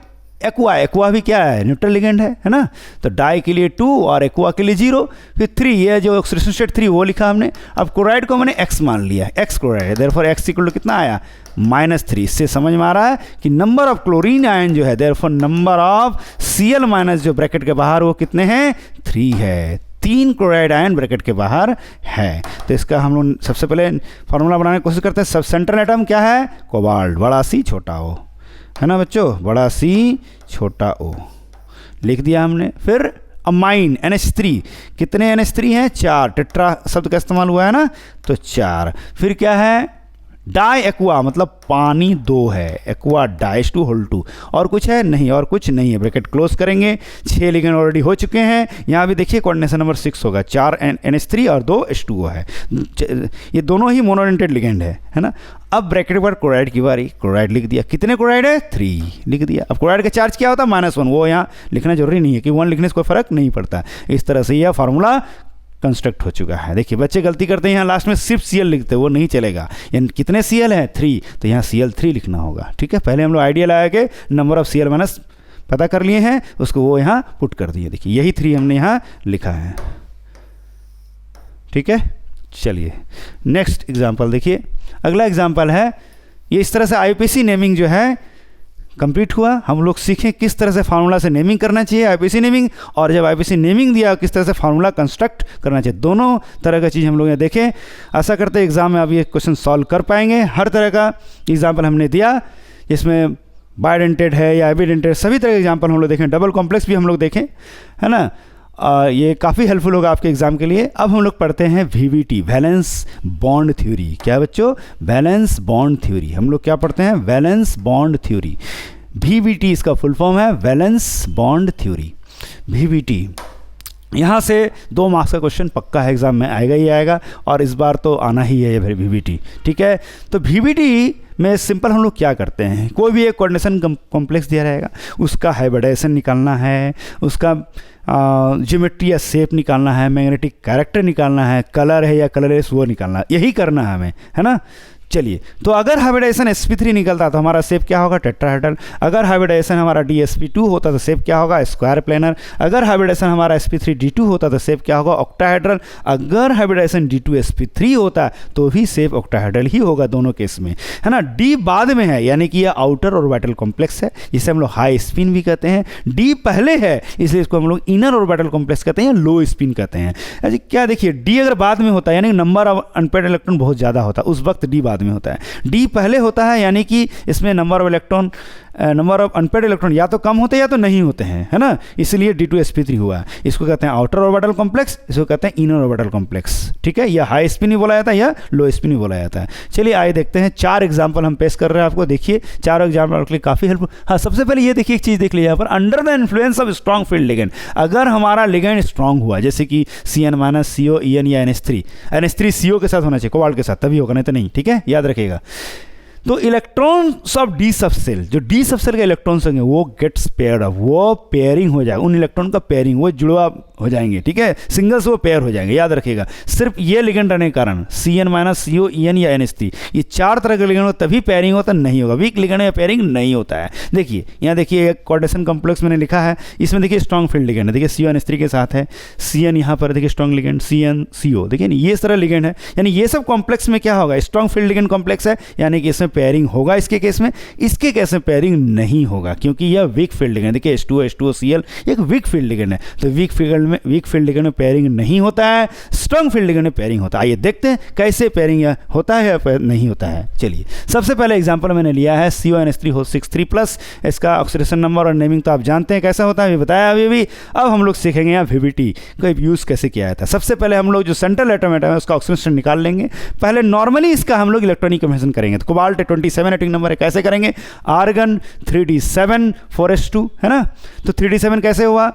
एक्वा भी क्या है, न्यूट्रल लिगेंड है ना। तो डाई के लिए 2 और एक्वा के लिए 0। फिर 3, ये जो ऑक्सीडेशन स्टेट 3 वो लिखा हमने। अब क्लोराइड को मैंने x मान लिया, x क्लोराइड है, देयरफॉर x = कितना आया, -3। इससे समझ में आ रहा है कि नंबर ऑफ क्लोरीन आयन जो है, देयरफॉर नंबर ऑफ Cl- जो ब्रैकेट के बाहर वो कितने हैं, 3 है। 3 क्लोराइड आयन ब्रैकेट के बाहर है। तो इसका हम लोग सबसे पहले फार्मूला बनाने की कोशिश करते हैं। सब सेंट्रल एटम क्या है, कोबाल्ट, बड़ा C छोटा O, है ना बच्चों, बड़ा C छोटा O लिख दिया हमने। फिर अमाइन NH3, कितने NH3 हैं, 4, टेट्रा शब्द का इस्तेमाल हुआ है ना, तो 4। फिर क्या है, डाई एक्वा मतलब पानी 2 है, एक्वा डाइH2 और कुछ है नहीं, और कुछ नहीं है। ब्रैकेट क्लोज करेंगे। 6 लिगेंड ऑलरेडी हो चुके हैं। यहाँ भी देखिए कोऑर्डिनेशन नंबर 6 होगा, 4 NH3 और 2 H2O है। ये दोनों ही मोनोडेंटेड लिगेंड है ना। अब ब्रैकेट पर क्लोराइड की बारी, क्लोराइड लिख दिया। कितने क्लोराइड है? 3 लिख दिया। अब क्लोराइड का चार्ज क्या होता है? -1। वो यहाँ लिखना जरूरी नहीं है कि 1 लिखने से कोई फर्क नहीं पड़ता। इस तरह से यह फार्मूला कंस्ट्रक्ट हो चुका है। देखिए बच्चे गलती करते हैं, यहाँ लास्ट में सिर्फ Cl लिखते हैं, वो नहीं चलेगा। यानी कितने Cl है? 3, तो यहाँ Cl3 लिखना होगा। ठीक है, पहले हम लोग आइडिया लगा के नंबर ऑफ Cl माइनस पता कर लिए हैं, उसको वो यहाँ पुट कर दिए। देखिए यही 3 हमने यहाँ लिखा है। ठीक है, चलिए नेक्स्ट एग्जाम्पल देखिए। अगला एग्जाम्पल है, ये इस तरह से IPC नेमिंग जो है कंप्लीट हुआ। हम लोग सीखें किस तरह से फार्मूला से नेमिंग करना चाहिए, IPC नेमिंग, और जब IPC नेमिंग दिया किस तरह से फार्मूला कंस्ट्रक्ट करना चाहिए। दोनों तरह का चीज़ हम लोग यहाँ देखें। आशा करते हैं एग्जाम में आप ये क्वेश्चन सॉल्व कर पाएंगे। हर तरह का एग्जाम्पल हमने दिया, इसमें बायोडेंटेड है या एबिडेंटेड, सभी तरह के एग्जाम्पल हम लोग देखें। डबल कॉम्प्लेक्स भी हम लोग देखें, है ना। ये काफ़ी हेल्पफुल होगा आपके एग्जाम के लिए। अब हम लोग पढ़ते हैं VBT, वैलेंस बॉन्ड थ्योरी। क्या बच्चों? Valence bond theory. हम लोग क्या पढ़ते हैं? Valence bond theory. VBT इसका फुल फॉर्म है वैलेंस बॉन्ड थ्योरी। VBT यहाँ से 2 मार्क्स का क्वेश्चन पक्का है, एग्जाम में आएगा ही आएगा, और इस बार तो आना ही है ये VBT। ठीक है, तो VBT में सिंपल हम लोग क्या करते हैं, कोई भी एक कोऑर्डिनेशन कॉम्प्लेक्स दिया रहेगा, उसका हाइब्रिडाइजेशन निकालना है, उसका ज्योमेट्री या शेप निकालना है, मैग्नेटिक कैरेक्टर निकालना है, कलर है या कलरलेस वो निकालना है, यही करना है हमें, है ना। चलिए, तो अगर हाइब्रिडाइजेशन sp3 निकलता तो हमारा शेप क्या होगा? टेट्राहेड्रल। अगर हाइब्रिडाइजेशन हमारा dsp2 होता तो शेप क्या होगा? Square planar. अगर हाइब्रिडाइजेशन हमारा sp3d2 होता तो शेप क्या होगा? ऑक्टाहेड्रल। अगर हाइब्रिडाइजेशन d2sp3 होता तो भी शेप ऑक्टाहेड्रल ही होगा दोनों केस में, है ना। डी बाद में है, यानी कि यह आउटर ऑर्बिटल कॉम्प्लेक्स है, जिसे हम लोग हाई स्पिन भी कहते हैं। डी पहले है, इसलिए इसको हम लोग इनर ऑर्बिटल कॉम्प्लेक्स कहते हैं, लो स्पिन कहते हैं। अच्छा क्या देखिए, डी अगर बाद में होता है यानी नंबर ऑफ अनपेयर्ड इलेक्ट्रॉन बहुत ज़्यादा होता है, उस वक्त डी बाद में होता है। डी पहले होता है, यानी कि इसमें नंबर ऑफ अनपेयर्ड इलेक्ट्रॉन या तो कम होते हैं या तो नहीं होते हैं, है ना। इसलिए d2sp3 हुआ। इसको कहते हैं आउटर ऑर्बिटल कॉम्प्लेक्स, इसको कहते हैं इनर ऑर्बिटल कॉम्प्लेक्स। ठीक है, या हाई स्पिन भी बोला जाता है या लो स्पिन भी बोला जाता है। चलिए आइए देखते हैं, 4 एग्जाम्पल हम पेश कर रहे हैं आपको। देखिए 4 एग्जाम्पल के लिए काफ़ी हेल्पफुल। हाँ, सबसे पहले ये देखिए एक चीज़ देख लीजिए यहाँ पर, under the influence of strong field ligand. अगर हमारा लिगेंड स्ट्रॉन्ग हुआ, जैसे कि Cn - CO En या NH3 CO के साथ होना चाहिए, कोबाल्ट के साथ, तभी होगा, नहीं तो नहीं। ठीक है, याद रखिएगा। तो इलेक्ट्रॉन्स ऑफ डी सबसेल, जो डी सबसेल के इलेक्ट्रॉन्स होंगे वो गेट्स पेयर्ड अप, वो पेयरिंग हो जाएगा, उन इलेक्ट्रॉन का पेयरिंग, वो जुड़वा हो जाएंगे। ठीक है, सिंगल्स वो पेयर हो जाएंगे, याद रखिएगा। सिर्फ ये लिगेंड रहने के कारण Cn - CO En या NH3, ये 4 तरह के लिगेंड हो तभी पेयरिंग होता, नहीं होगा वीक लिगेंड में पेयरिंग नहीं होता है। देखिए यहाँ देखिए एक कोऑर्डिनेशन कॉम्प्लेक्स मैंने लिखा है, इसमें देखिए स्ट्रॉन्ग फील्ड लिगेंड है, देखिए CO NH3 के साथ है, Cn यहाँ पर देखिए स्ट्रॉन्ग लिगेंड, Cn CO, देखिए ये इस तरह लिगेंड है, यानी ये सब कॉम्प्लेक्स में क्या होगा? स्ट्रॉन्ग फील्ड लिगेंड कॉम्प्लेक्स है, यानी कि इसमें पेयरिंग होगा इसके केस में, इसके केस में पेयरिंग नहीं होगा क्योंकि यह वीक फील्ड लिगेंड। देखिए H2O Cl एक वीक फील्ड लिगेंड है, तो वीक फील्ड लिगेंड में पेयरिंग नहीं होता है, स्ट्रॉन्ग फील्ड लिगेंड में पेयरिंग होता है। आइए देखते हैं कैसे पेयरिंग होता है या नहीं होता है। चलिए सबसे पहले एग्जांपल मैंने लिया है CONH3O6 इसका ऑक्सीडेशन नंबर और नेमिंग तो आप जानते हैं कैसा होता है, अभी बताया अभी। अब हम लोग सीखेंगे यहाँ VBT को यूज़ कैसे किया जाता है। सबसे पहले हम लोग जो सेंट्रल एटम है उसका ऑक्सीडेशन निकाल लेंगे। पहले नॉर्मली इसका हम लोग इलेक्ट्रॉनिक कन्फर्मेशन करेंगे, तो कोबाल्ट 27 एटॉमिक नंबर है, कैसे करेंगे? आर्गन 3d7 4s2, है ना। तो 3d7 कैसे हुआ?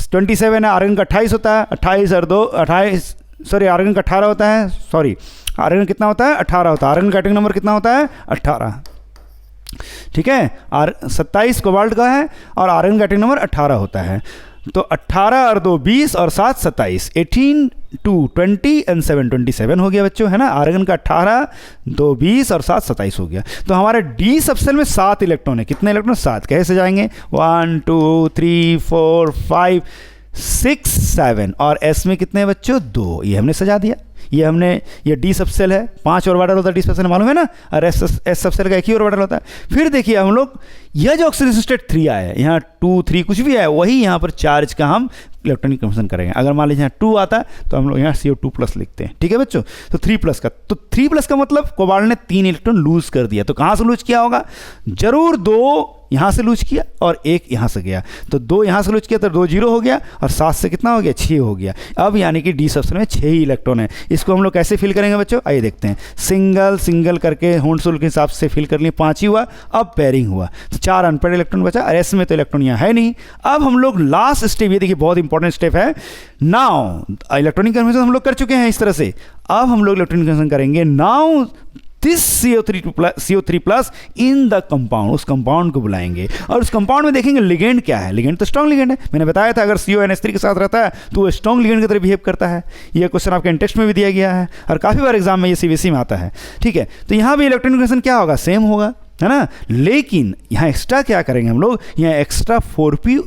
27 है, आर्गन का 28 होता है, 28 और 2 28, सॉरी आर्गन का 18 होता है, सॉरी आर्गन कितना होता है? 18 होता है। आर्गन का एटॉमिक नंबर कितना होता है? 18। ठीक है, 27 कोबाल्ट का है और आर्गन का एटॉमिक नंबर 18 होता है। तो 18 और 2 20 और 7 27, 18 2 20 एंड 7 27 हो गया बच्चों, है ना। आर्गन का 18 2 20 और 7 27 हो गया। तो हमारे डी सबसेल में 7 इलेक्ट्रॉन है। कितने इलेक्ट्रॉन? 7। कैसे सजाएंगे? 1 2 3 4 5 6 7 और एस में कितने बच्चों? 2। ये हमने सजा दिया। ये डी सबसेल है, 5 ऑर्बिटल होता है डी सबसेल, मालूम है ना, और एस सबसेल का 1 ही ऑर्बिटल होता है। फिर देखिए हम लोग यह जो ऑक्सीडेशन स्टेट 3 आया है, यहाँ 2 3 कुछ भी है, वही यहाँ पर चार्ज का हम इलेक्ट्रॉनिक कन्फर्मेशन करेंगे। अगर मान लीजिए यहाँ 2 आता है तो हम लोग यहाँ CO2+ लिखते हैं। ठीक है बच्चों, तो 3+ का, तो 3+ का मतलब कोबाल्ट ने 3 इलेक्ट्रॉन लूज कर दिया। तो कहाँ से लूज किया होगा? जरूर 2 यहाँ से लूज किया और एक यहाँ से गया, तो 2 यहाँ से लूज किया तो 2 0 हो गया और 7 से कितना हो गया 6 हो गया। अब यानी कि डी सबसेल में 6 ही इलेक्ट्रॉन है। इसको हम लोग कैसे फिल करेंगे बच्चों, आइए देखते हैं। सिंगल सिंगल करके होल्ड के हिसाब से फिल कर लिए, 5 ही हुआ। अब पेयरिंग हुआ तो 4 अनपेयर्ड इलेक्ट्रॉन बचा, और एस में तो इलेक्ट्रॉन यहाँ है नहीं। अब हम लोग लास्ट स्टेप, ये देखिए बहुत इंपॉर्टेंट स्टेप है। नाउ इलेक्ट्रॉनिक कन्वर्जन हम लोग कर चुके हैं इस तरह से, अब हम लोग इलेक्ट्रॉनिक कन्वर्जन करेंगे। Now this CO3 plus in the compound, उस कंपाउंड को बुलाएंगे और उस कंपाउंड में देखेंगे लिगेंड क्या है। लिगेंड तो स्ट्रॉन्ग लिगेंड है, मैंने बताया था अगर CONH3 के साथ रहता है तो वो स्ट्रॉन्ग लिगेंड की तरह बिहेव करता है। ये क्वेश्चन आपके टेक्स्ट में भी दिया गया है और काफ़ी बार एग्जाम में ये CBSE में आता है। ठीक है, तो यहाँ भी इलेक्ट्रॉनिक कन्वर्जन क्या होगा, सेम होगा, है ना। लेकिन यहाँ एक्स्ट्रा क्या करेंगे हम लोग, यहाँ एक्स्ट्रा 4p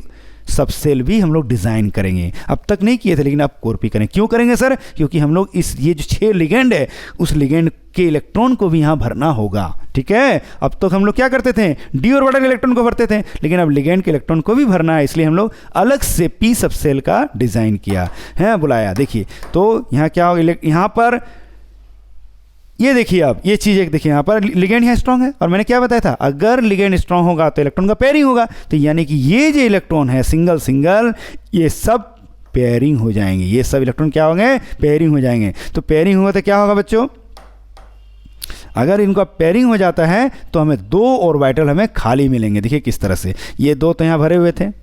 सबसेल भी हम लोग डिज़ाइन करेंगे। अब तक नहीं किए थे लेकिन अब 4p करें। क्यों करेंगे सर, क्योंकि हम लोग ये जो 6 लिगेंड है उस लिगेंड के इलेक्ट्रॉन को भी यहाँ भरना होगा। ठीक है, अब तक हम लोग क्या करते थे, डी ऑर्बिटल इलेक्ट्रॉन को भरते थे, लेकिन अब लिगेंड के इलेक्ट्रॉन को भी भरना है, इसलिए हम लोग अलग से p सबसेल का डिज़ाइन किया है, बुलाया। देखिए तो यहाँ क्या होगा, यहाँ पर ये देखिए, अब ये चीज़ एक देखिए, यहाँ पर लिगेंड यहाँ स्ट्रॉन्ग है और मैंने क्या बताया था, अगर लिगेंड स्ट्रॉन्ग होगा तो इलेक्ट्रॉन का पेयरिंग होगा। तो यानी कि ये जो इलेक्ट्रॉन है सिंगल सिंगल, ये सब पेयरिंग हो जाएंगे, ये सब इलेक्ट्रॉन क्या होंगे, पेयरिंग हो जाएंगे। तो पेयरिंग होगा तो क्या होगा बच्चों, अगर इनका पेयरिंग हो जाता है तो हमें 2 ऑर्बिटल हमें खाली मिलेंगे। देखिए किस तरह से, ये 2 तो यहाँ भरे हुए थे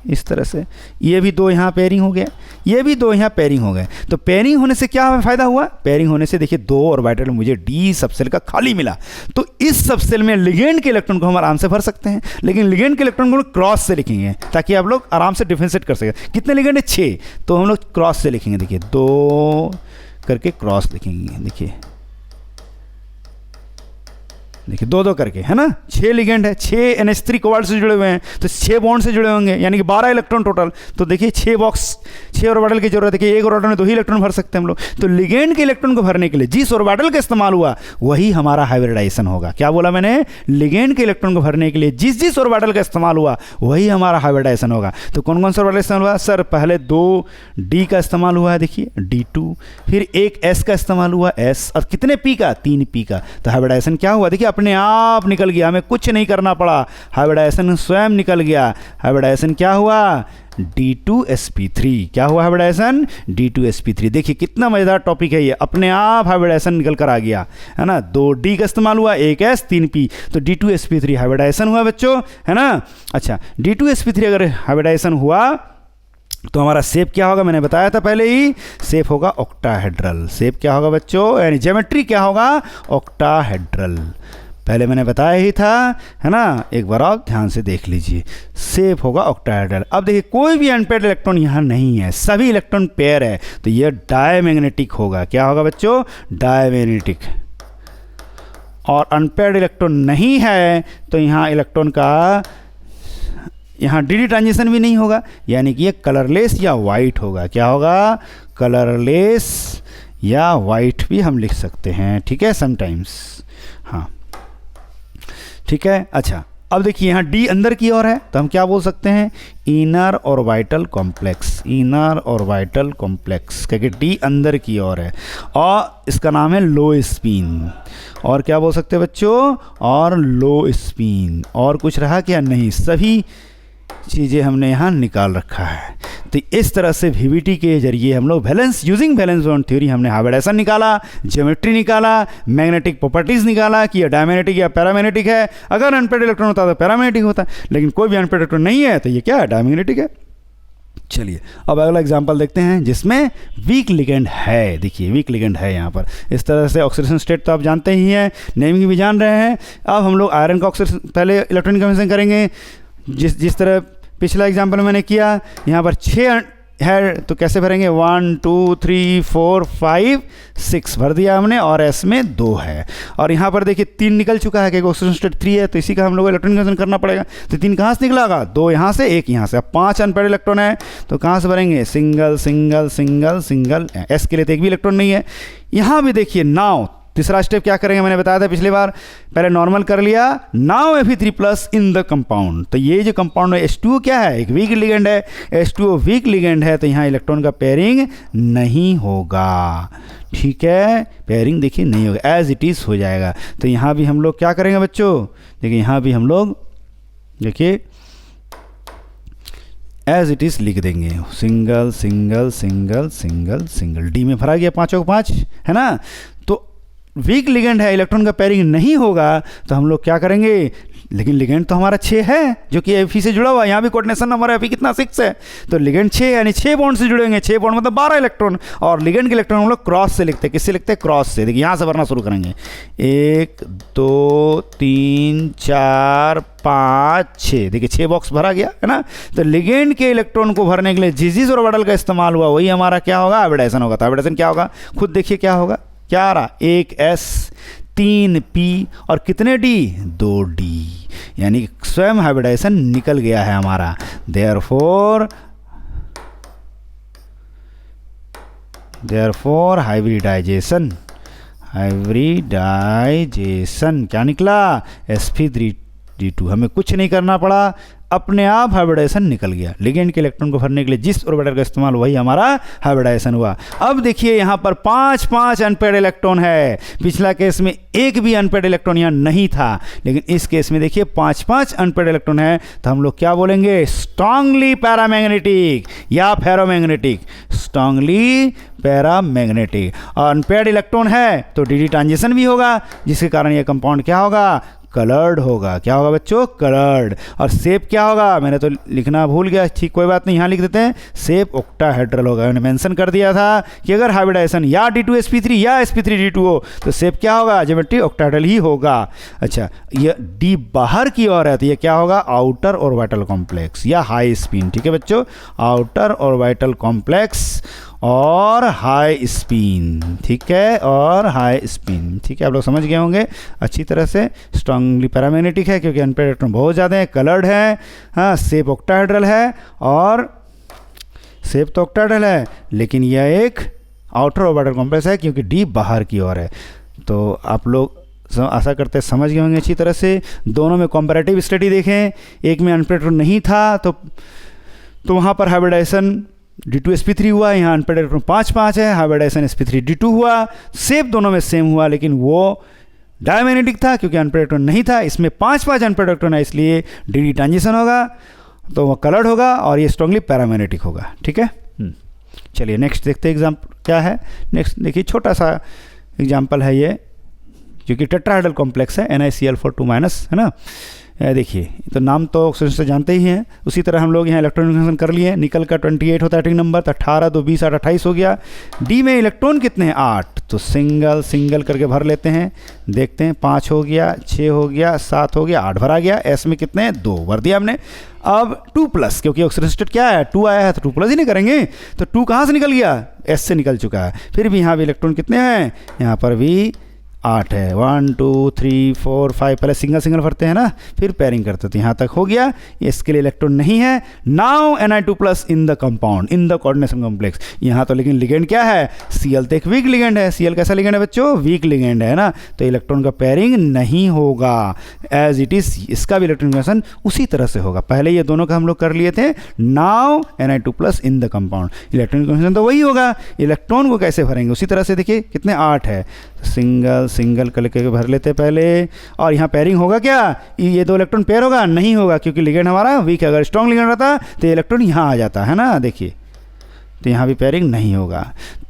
इस तरह से, ये भी 2 यहाँ पेयरिंग हो गए, ये भी 2 यहाँ पेयरिंग हो गए। तो पेयरिंग होने से क्या हमें फ़ायदा हुआ, पेयरिंग होने से देखिए 2 ऑर्बिटल मुझे डी सबसेल का खाली मिला। तो इस सबसेल में लिगेंड के इलेक्ट्रॉन को हम आराम से भर सकते हैं, लेकिन लिगेंड के इलेक्ट्रॉन को क्रॉस से लिखेंगे ताकि आप लोग आराम से डिफरेंशिएट कर सकें। कितने लिगेंड है, 6, तो हम लोग क्रॉस से लिखेंगे। देखिए 2 करके क्रॉस लिखेंगे, देखिए 2 करके, है ना। 6 लिगेंड है, 6 NH3 कोबाल्ट से जुड़े हुए हैं तो 6 बॉन्ड से जुड़े होंगे, यानी कि 12 इलेक्ट्रॉन टोटल। तो देखिए 6 ऑर्बिटल की जरूरत है कि एक ऑर्बिटल में 2 ही इलेक्ट्रॉन भर सकते हैं हम लोग। तो लिगेंड के इलेक्ट्रॉन को भरने के लिए जिस ऑर्बिटल का इस्तेमाल हुआ वही हमारा हाइब्रिडाइजेशन होगा। क्या बोला मैंने, लिगेंड के इलेक्ट्रॉन को भरने के लिए जिस ऑर्बिटल का इस्तेमाल हुआ वही हमारा हाइब्रिडाइजेशन होगा। तो कौन कौन सा ऑर्बिटल इस्तेमाल हुआ सर, पहले 2 D का इस्तेमाल हुआ है, देखिए D2, फिर एक S का इस्तेमाल हुआ S, और कितने P का, 3 P का। तो हाइब्रिडाइजेशन क्या हुआ, देखिए अपने आप निकल गया, हमें कुछ नहीं करना पड़ा, हाइब्रिडाइजेशन स्वयं निकल गया। हाइब्रिडाइजेशन क्या हुआ, D2sp3। क्या हुआ हाइब्रिडाइजेशन, D2sp3। देखिए कितना मजेदार टॉपिक है ये, अपने आप हाइब्रिडाइजेशन निकल कर आ गया, है ना। 2 D का इस्तेमाल हुआ, एक S 3 P, तो D2sp3 हाइब्रिडाइजेशन हुआ बच्चों, है ना। अच्छा, D2sp3 अगर हाइब्रिडाइजेशन हुआ तो हमारा शेप क्या होगा, मैंने बताया था पहले ही, शेप होगा ऑक्टाहेड्रल। शेप क्या होगा बच्चों, यानी ज्योमेट्री क्या होगा, ऑक्टाहेड्रल। पहले मैंने बताया ही था, है ना। एक बार आप ध्यान से देख लीजिए, शेप होगा ऑक्टाहेड्रल। अब देखिए कोई भी अनपेयर्ड इलेक्ट्रॉन यहाँ नहीं है, सभी इलेक्ट्रॉन पेयर है, तो ये डायमैग्नेटिक होगा। क्या होगा बच्चों, डायमैग्नेटिक। और अनपेयर्ड इलेक्ट्रॉन नहीं है तो यहाँ इलेक्ट्रॉन का यहाँ डी ट्रांजिशन भी नहीं होगा, यानी कि ये कलरलेस या वाइट होगा। क्या होगा, कलरलेस या वाइट भी हम लिख सकते हैं, ठीक है, समटाइम्स, हाँ ठीक है। अच्छा, अब देखिए यहाँ डी अंदर की ओर है तो हम क्या बोल सकते हैं, inner orbital complex, inner orbital complex, क्योंकि डी अंदर की ओर है और इसका नाम है लो स्पिन। और क्या बोल सकते हैं बच्चों, और लो स्पिन। और कुछ रहा क्या, नहीं, सभी चीज़ें हमने यहाँ निकाल रखा है। तो इस तरह से VBT के जरिए हम लोग valence, using valence bond theory, हमने हाइब्रिडाइजेशन निकाला, ज्योमेट्री निकाला, मैग्नेटिक प्रॉपर्टीज़ निकाला कि ये डायमैग्नेटिक या पैरामैग्नेटिक है। अगर अनपेयर्ड इलेक्ट्रॉन होता तो पैरामैग्नेटिक होता, लेकिन कोई भी अनपेयर्ड इलेक्ट्रॉन नहीं है तो ये क्या है, डायमैग्नेटिक है। चलिए अब अगला एग्जांपल देखते हैं जिसमें वीक लिगेंड है। देखिए वीक लिगेंड है यहाँ पर इस तरह से। ऑक्सीडेशन स्टेट तो आप जानते ही हैं, नेमिंग भी जान रहे हैं। अब हम लोग आयरन का ऑक्सीडेशन, पहले इलेक्ट्रॉनिक कन्वर्जन करेंगे जिस तरह पिछला एग्जाम्पल मैंने किया। यहाँ पर 6 है तो कैसे भरेंगे, 1 2 3 4 5 6 भर दिया हमने, और एस में 2 है। और यहाँ पर देखिए 3 निकल चुका है क्योंकि ऑक्सीडेशन स्टेट 3 है, तो इसी का हम लोग इलेक्ट्रॉनिक कन्वर्जन करना पड़ेगा। तो 3 कहाँ से निकलागा, 2 यहाँ से, 1 यहाँ से। अब 5 अनपेयर्ड इलेक्ट्रॉन है तो कहाँ से भरेंगे, single single single single. S के लिए तो एक भी इलेक्ट्रॉन नहीं है। यहाँ भी देखिए नाउ तीसरा स्टेप क्या करेंगे, मैंने बताया था पिछली बार, पहले नॉर्मल कर लिया, now Fe3+ in the compound. तो ये जो कंपाउंड है H2O क्या है, एक वीक लिगेंड है, H2O वीक लिगेंड है, तो यहाँ इलेक्ट्रॉन का पेयरिंग नहीं होगा, ठीक है, पेयरिंग देखिए नहीं होगा, एज इट इज़ हो जाएगा। तो यहाँ भी हम लोग क्या करेंगे बच्चों, देखिए यहाँ भी हम लोग देखिए एज इट इज़ लिख देंगे, single single single single single, D में भरा गया पाँचों का 5 है ना। तो वीक लिगेंड है, इलेक्ट्रॉन का पेयरिंग नहीं होगा तो हम लोग क्या करेंगे, लेकिन लिगेंड तो हमारा 6 है जो कि Fe से जुड़ा हुआ है, यहाँ भी कोऑर्डिनेशन नंबर है Fe कितना 6 है, तो लिगेंड 6 यानी 6 बॉन्ड से जुड़ेंगे, 6 बॉन्ड मतलब 12 इलेक्ट्रॉन, और लिगेंड के इलेक्ट्रॉन हम लोग क्रॉस से लिखते हैं, किससे लिखते हैं, क्रॉस से। देखिए यहाँ से भरना शुरू करेंगे, 1 2 3 4 5 6, देखिए 6 बॉक्स भरा गया है ना। तो लिगेंड के इलेक्ट्रॉन को भरने के लिए जिस ऑर्बिटल का इस्तेमाल हुआ वही हमारा क्या होगा, हाइब्रिडाइजेशन होगा। तो हाइब्रिडाइजेशन क्या होगा, खुद देखिए क्या होगा, क्या आ रहा, 1 S 3 P और कितने D, 2 D, यानी स्वयं हाइब्रिडाइजेशन निकल गया है हमारा। देयरफॉर हाइब्रिडाइजेशन क्या निकला, sp3d2, हमें कुछ नहीं करना पड़ा, अपने आप हाइब्रिडाइजेशन निकल गया। लिगेंड के इलेक्ट्रॉन को भरने के लिए जिस ऑर्बिटल का इस्तेमाल वही हमारा हाइब्रिडाइजेशन हुआ। अब देखिए यहाँ पर 5 अनपेयर्ड इलेक्ट्रॉन है, पिछला केस में एक भी अनपेयर्ड इलेक्ट्रॉन यहाँ नहीं था, लेकिन इस केस में देखिए 5 अनपेयर्ड इलेक्ट्रॉन है, तो हम लोग क्या बोलेंगे, स्ट्रांगली पैरामैग्नेटिक या फेरोमैग्नेटिक, स्ट्रांगली पैरामैग्नेटिक। और अनपेयर्ड इलेक्ट्रॉन है तो डी ट्रांजिशन भी होगा, जिसके कारण यह कंपाउंड क्या होगा, कलर्ड होगा। क्या होगा बच्चों, कलर्ड। और शेप क्या होगा, मैंने तो लिखना भूल गया, ठीक कोई बात नहीं, यहाँ लिख देते हैं, शेप ऑक्टाहेड्रल होगा। मैंने मेंशन कर दिया था कि अगर हाइब्रिडाइजेशन या D2sp3 या sp3d2 हो तो शेप क्या होगा, ज्योमेट्री ऑक्टाहेड्रल ही होगा। अच्छा, ये डी बाहर की ओर है तो ये क्या होगा, आउटर ऑर्बिटल कॉम्प्लेक्स या हाई स्पिन। ठीक है बच्चों, आउटर ऑर्बिटल कॉम्प्लेक्स और हाई स्पिन, ठीक है, और हाई स्पिन, ठीक है, आप लोग समझ गए होंगे अच्छी तरह से। स्ट्रांगली पैरामैग्नेटिक है क्योंकि अनपेयर्ड इलेक्ट्रॉन बहुत ज़्यादा है, कलर्ड है, हाँ, शेप ऑक्टाहेड्रल है, और शेप तो ऑक्टाहेड्रल है लेकिन यह एक आउटर ऑर्बिटल कॉम्प्लेक्स है क्योंकि डी बाहर की ओर है। तो आप लोग आशा करते समझ गए होंगे अच्छी तरह से। दोनों में कंपैरेटिव स्टडी देखें, एक में अनपेयर्ड इलेक्ट्रॉन नहीं था तो वहाँ पर हाइब्रिडाइजेशन D2sp3 हुआ, यहाँ अनपेयर्ड इलेक्ट्रॉन 5 है, हाइब्रिडाइजेशन sp3d2 हुआ, शेप दोनों में सेम हुआ, लेकिन वो डायमैग्नेटिक था क्योंकि अनपेयर्ड इलेक्ट्रॉन नहीं था। इसमें 5 अनपेयर्ड इलेक्ट्रॉन है, इसलिए डी ट्रांजिशन होगा, तो वह कलर्ड होगा और ये स्ट्रांगली पैरामैग्नेटिक होगा। ठीक है, चलिए नेक्स्ट देखते हैं एग्जाम्पल क्या है। नेक्स्ट देखिए, छोटा सा एग्जाम्पल है ये, क्योंकि टेट्राहेड्रल कॉम्प्लेक्स है, NiCl4 है ना। देखिए तो नाम तो ऑक्सीजन से जानते ही हैं, उसी तरह हम लोग यहाँ इलेक्ट्रॉन कर लिए। निकल का 28 होता है एटॉमिक नंबर, तो 18 2 20 8 28 हो गया। डी में इलेक्ट्रॉन कितने हैं, 8, तो सिंगल सिंगल करके भर लेते हैं, देखते हैं 5 हो गया, 6 हो गया, 7 हो गया, 8 भरा गया। एस में कितने हैं, 2 भर दिया हमने। अब 2+, क्योंकि ऑक्सीजन स्टेट क्या है, 2 आया है तो 2+ ही नहीं करेंगे, तो 2 कहाँ से निकल गया, एस से निकल चुका है। फिर भी यहाँ भी इलेक्ट्रॉन कितने हैं, यहाँ पर भी 8 है, 1 2 3 4 5, पहले सिंगल सिंगल भरते हैं ना, फिर पेयरिंग करते थे, यहाँ तक हो गया। इसके लिए इलेक्ट्रॉन नहीं है। Now Ni2+ in the compound, in the coordination complex. यहाँ तो लेकिन लिगेंड क्या है, Cl तो एक वीक लिगेंड है। Cl कैसा लिगेंड है बच्चों, वीक लिगेंड है ना, तो इलेक्ट्रॉन का पेयरिंग नहीं होगा, एज इट इज इसका भी इलेक्ट्रॉन कनेक्शन उसी तरह से होगा। पहले ये दोनों का हम लोग कर लिए थे। Now Ni2+ in the compound, electron connection तो वही होगा, इलेक्ट्रॉन को कैसे भरेंगे उसी तरह से। देखिए कितने 8 है, सिंगल सिंगल करके भर लेते पहले। और यहाँ पेयरिंग होगा क्या, ये 2 इलेक्ट्रॉन पेयर होगा, नहीं होगा क्योंकि लिगेंड हमारा वीक है। अगर स्ट्रॉन्ग लिगेंड रहता तो ये इलेक्ट्रॉन यहाँ आ जाता है ना, देखिए, तो यहाँ भी पेयरिंग नहीं होगा।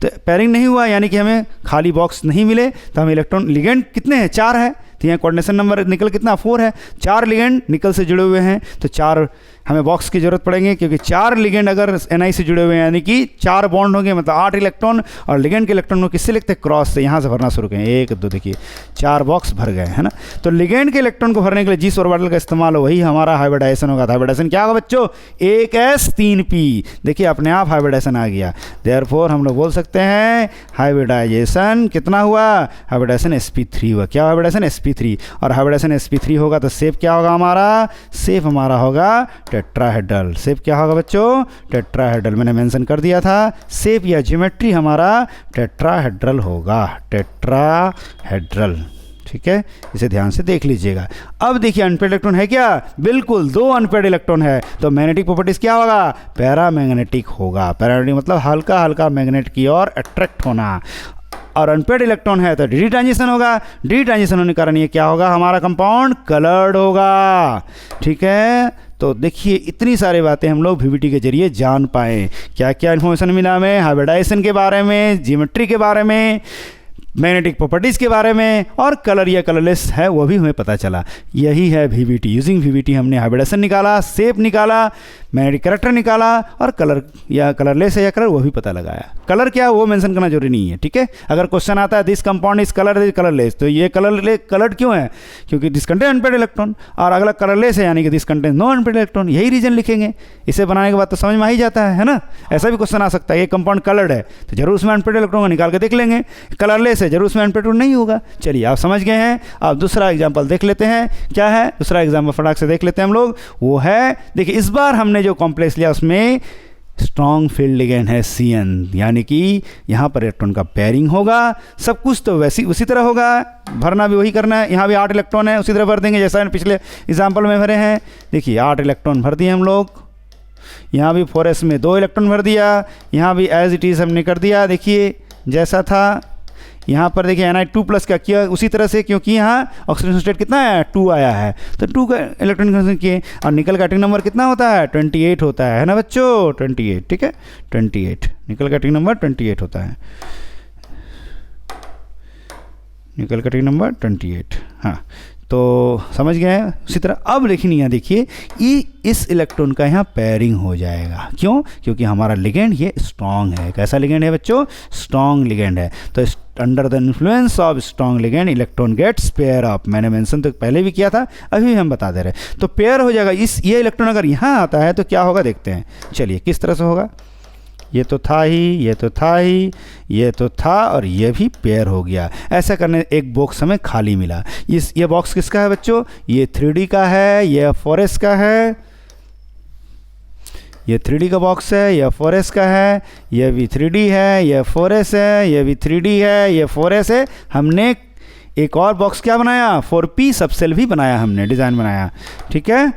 तो पेयरिंग नहीं हुआ यानी कि हमें खाली बॉक्स नहीं मिले, तो हम इलेक्ट्रॉन, लिगेंड कितने हैं, 4 है, तो यहाँ कोऑर्डिनेशन नंबर निकल कितना, 4 है। 4 लिगेंड निकल से जुड़े हुए हैं, तो 4 हमें बॉक्स की जरूरत पड़ेंगे क्योंकि 4 लिगेंड अगर Ni से जुड़े हुए हैं यानी कि 4 बॉन्ड होंगे, मतलब 8 इलेक्ट्रॉन। और लिगेंड के इलेक्ट्रॉन को किससे लिखते हैं, क्रॉस से। यहाँ से भरना शुरू करें, 1 2, देखिए 4 बॉक्स भर गए है ना। तो लिगेंड के इलेक्ट्रॉन को भरने के लिए जिस ऑर्बिटल का इस्तेमाल हो वही हमारा हाइब्रिडाइजेशन होगा। हाइब्रिडाइजेशन क्या होगा बच्चों, 1s 3p, देखिए अपने आप हाइब्रिडाइजेशन आ गया। देयरफॉर हम लोग बोल सकते हैं हाइब्रिडाइजेशन कितना हुआ, हाइब्रिडाइजेशन sp3 हुआ। क्या हाइब्रिडाइजेशन, sp3। और हाइब्रिडाइजेशन sp3 होगा तो शेप क्या होगा हमारा, शेप हमारा होगा टेट्राहेड्रल। शेप क्या होगा बच्चों, टेट्राहेड्रल, मैंने मेंशन कर दिया था। शेप या ज्योमेट्री हमारा टेट्राहेड्रल होगा, टेट्राहेड्रल। ठीक है, इसे ध्यान से देख लीजिएगा। अब देखिए अनपेयर्ड इलेक्ट्रॉन है क्या, बिल्कुल 2 अनपेयर्ड इलेक्ट्रॉन है, तो मैग्नेटिक प्रॉपर्टीज क्या होगा, पैरामैग्नेटिक होगा। पैरामैग्नेटिक मतलब हल्का हल्का मैग्नेट की ओर अट्रैक्ट होना। और अनपेड इलेक्ट्रॉन है तो डी ट्रांजिशन होगा। डी ट्रांजिशन होने के कारण ये क्या होगा, हमारा कंपाउंड कलर्ड होगा। ठीक है, तो देखिए इतनी सारी बातें हम लोग वीवीटी के जरिए जान पाए। क्या क्या इन्फॉर्मेशन मिला हमें, हाइब्रिडाइजेशन के बारे में, ज्योमेट्री के बारे में, मैग्नेटिक प्रॉपर्टीज़ के बारे में, और कलर या कलरलेस है वो भी हमें पता चला। यही है वीवीटी। यूजिंग वीवीटी हमने हाइब्रिडेशन निकाला, शेप निकाला, मैग्नेटिक कैरेक्टर निकाला, और कलर या कलरलेस है या कलर वो भी पता लगाया। कलर क्या वो मेंशन करना जरूरी नहीं है। ठीक है, अगर क्वेश्चन आता है दिस कंपाउंड इज कलरलेस, तो ये कलर्ड क्यों है, क्योंकि दिस कंटेन अनपेड इलेक्ट्रॉन, और अगला कलरलेस है यानी कि this contain no unpaired electron. यही रीजन लिखेंगे। इसे बनाने के बाद तो समझ में आ ही जाता है ना। ऐसा भी क्वेश्चन आ सकता है, ये कंपाउंड कलर्ड है तो जरूर उसमें अनपेड इलेक्ट्रॉन को निकाल के देख लेंगे। कलरलेस है जरूर उसमें अनपेड नहीं होगा। चलिए आप समझ गए हैं। अब दूसरा एग्जाम्पल देख लेते हैं। क्या है दूसरा एग्जाम्पल, फटाक से देख लेते हैं हम लोग। वो है, देखिए इस बार हमने जो कॉम्प्लेक्स लिया उसमें स्ट्रॉन्ग फील्ड लिगेंड है CN, यानी कि यहाँ पर इलेक्ट्रॉन का पेयरिंग होगा। सब कुछ तो वैसी उसी तरह होगा, भरना भी वही करना है। यहाँ भी 8 इलेक्ट्रॉन है, उसी तरह भर देंगे जैसा पिछले एग्जाम्पल में भरे हैं। देखिए 8 इलेक्ट्रॉन भर दिए हम लोग। यहाँ भी 4s में 2 इलेक्ट्रॉन भर दिया। यहाँ भी एज इट इज़ हमने कर दिया, देखिए जैसा था। यहाँ पर देखिए Ni2+ का किया उसी तरह से, क्योंकि यहाँ ऑक्सीडेशन स्टेट कितना है 2 आया है, तो 2 का इलेक्ट्रॉन कन्फर्मेशन किए। और निकल का एटॉमिक नंबर कितना होता है 28 होता है ना बच्चों, 28। ठीक है, 28 निकल का एटॉमिक नंबर 28 होता है। निकल का एटॉमिक नंबर 28। हाँ, तो समझ गए हैं। उसी तरह अब लेकिन यहाँ देखिए इस इलेक्ट्रॉन का यहाँ पेयरिंग हो जाएगा। क्यों, क्योंकि हमारा लिगेंड ये स्ट्रॉन्ग है। कैसा लिगेंड है बच्चों, स्ट्रॉन्ग लिगेंड है। तो under the influence of strong ligand electron gets pair up. मैंने मेंशन तो पहले भी किया था, अभी भी हम बता दे रहे हैं। तो पेयर हो जाएगा। ये इलेक्ट्रॉन अगर यहाँ आता है तो क्या होगा देखते हैं। चलिए किस तरह से होगा। ये तो था ही, ये तो था ही, ये तो था, और ये भी पेयर हो गया। ऐसा करने एक बॉक्स हमें खाली मिला। ये बॉक्स किसका है बच्चों, ये 3D का है, ये 4s का है। ये 3D का बॉक्स है, ये 4s का है, ये भी 3D है, ये 4s है, ये भी 3D है, ये 4s है। हमने एक और बॉक्स क्या बनाया, 4p सबसेल भी बनाया, हमने डिज़ाइन बनाया। ठीक है,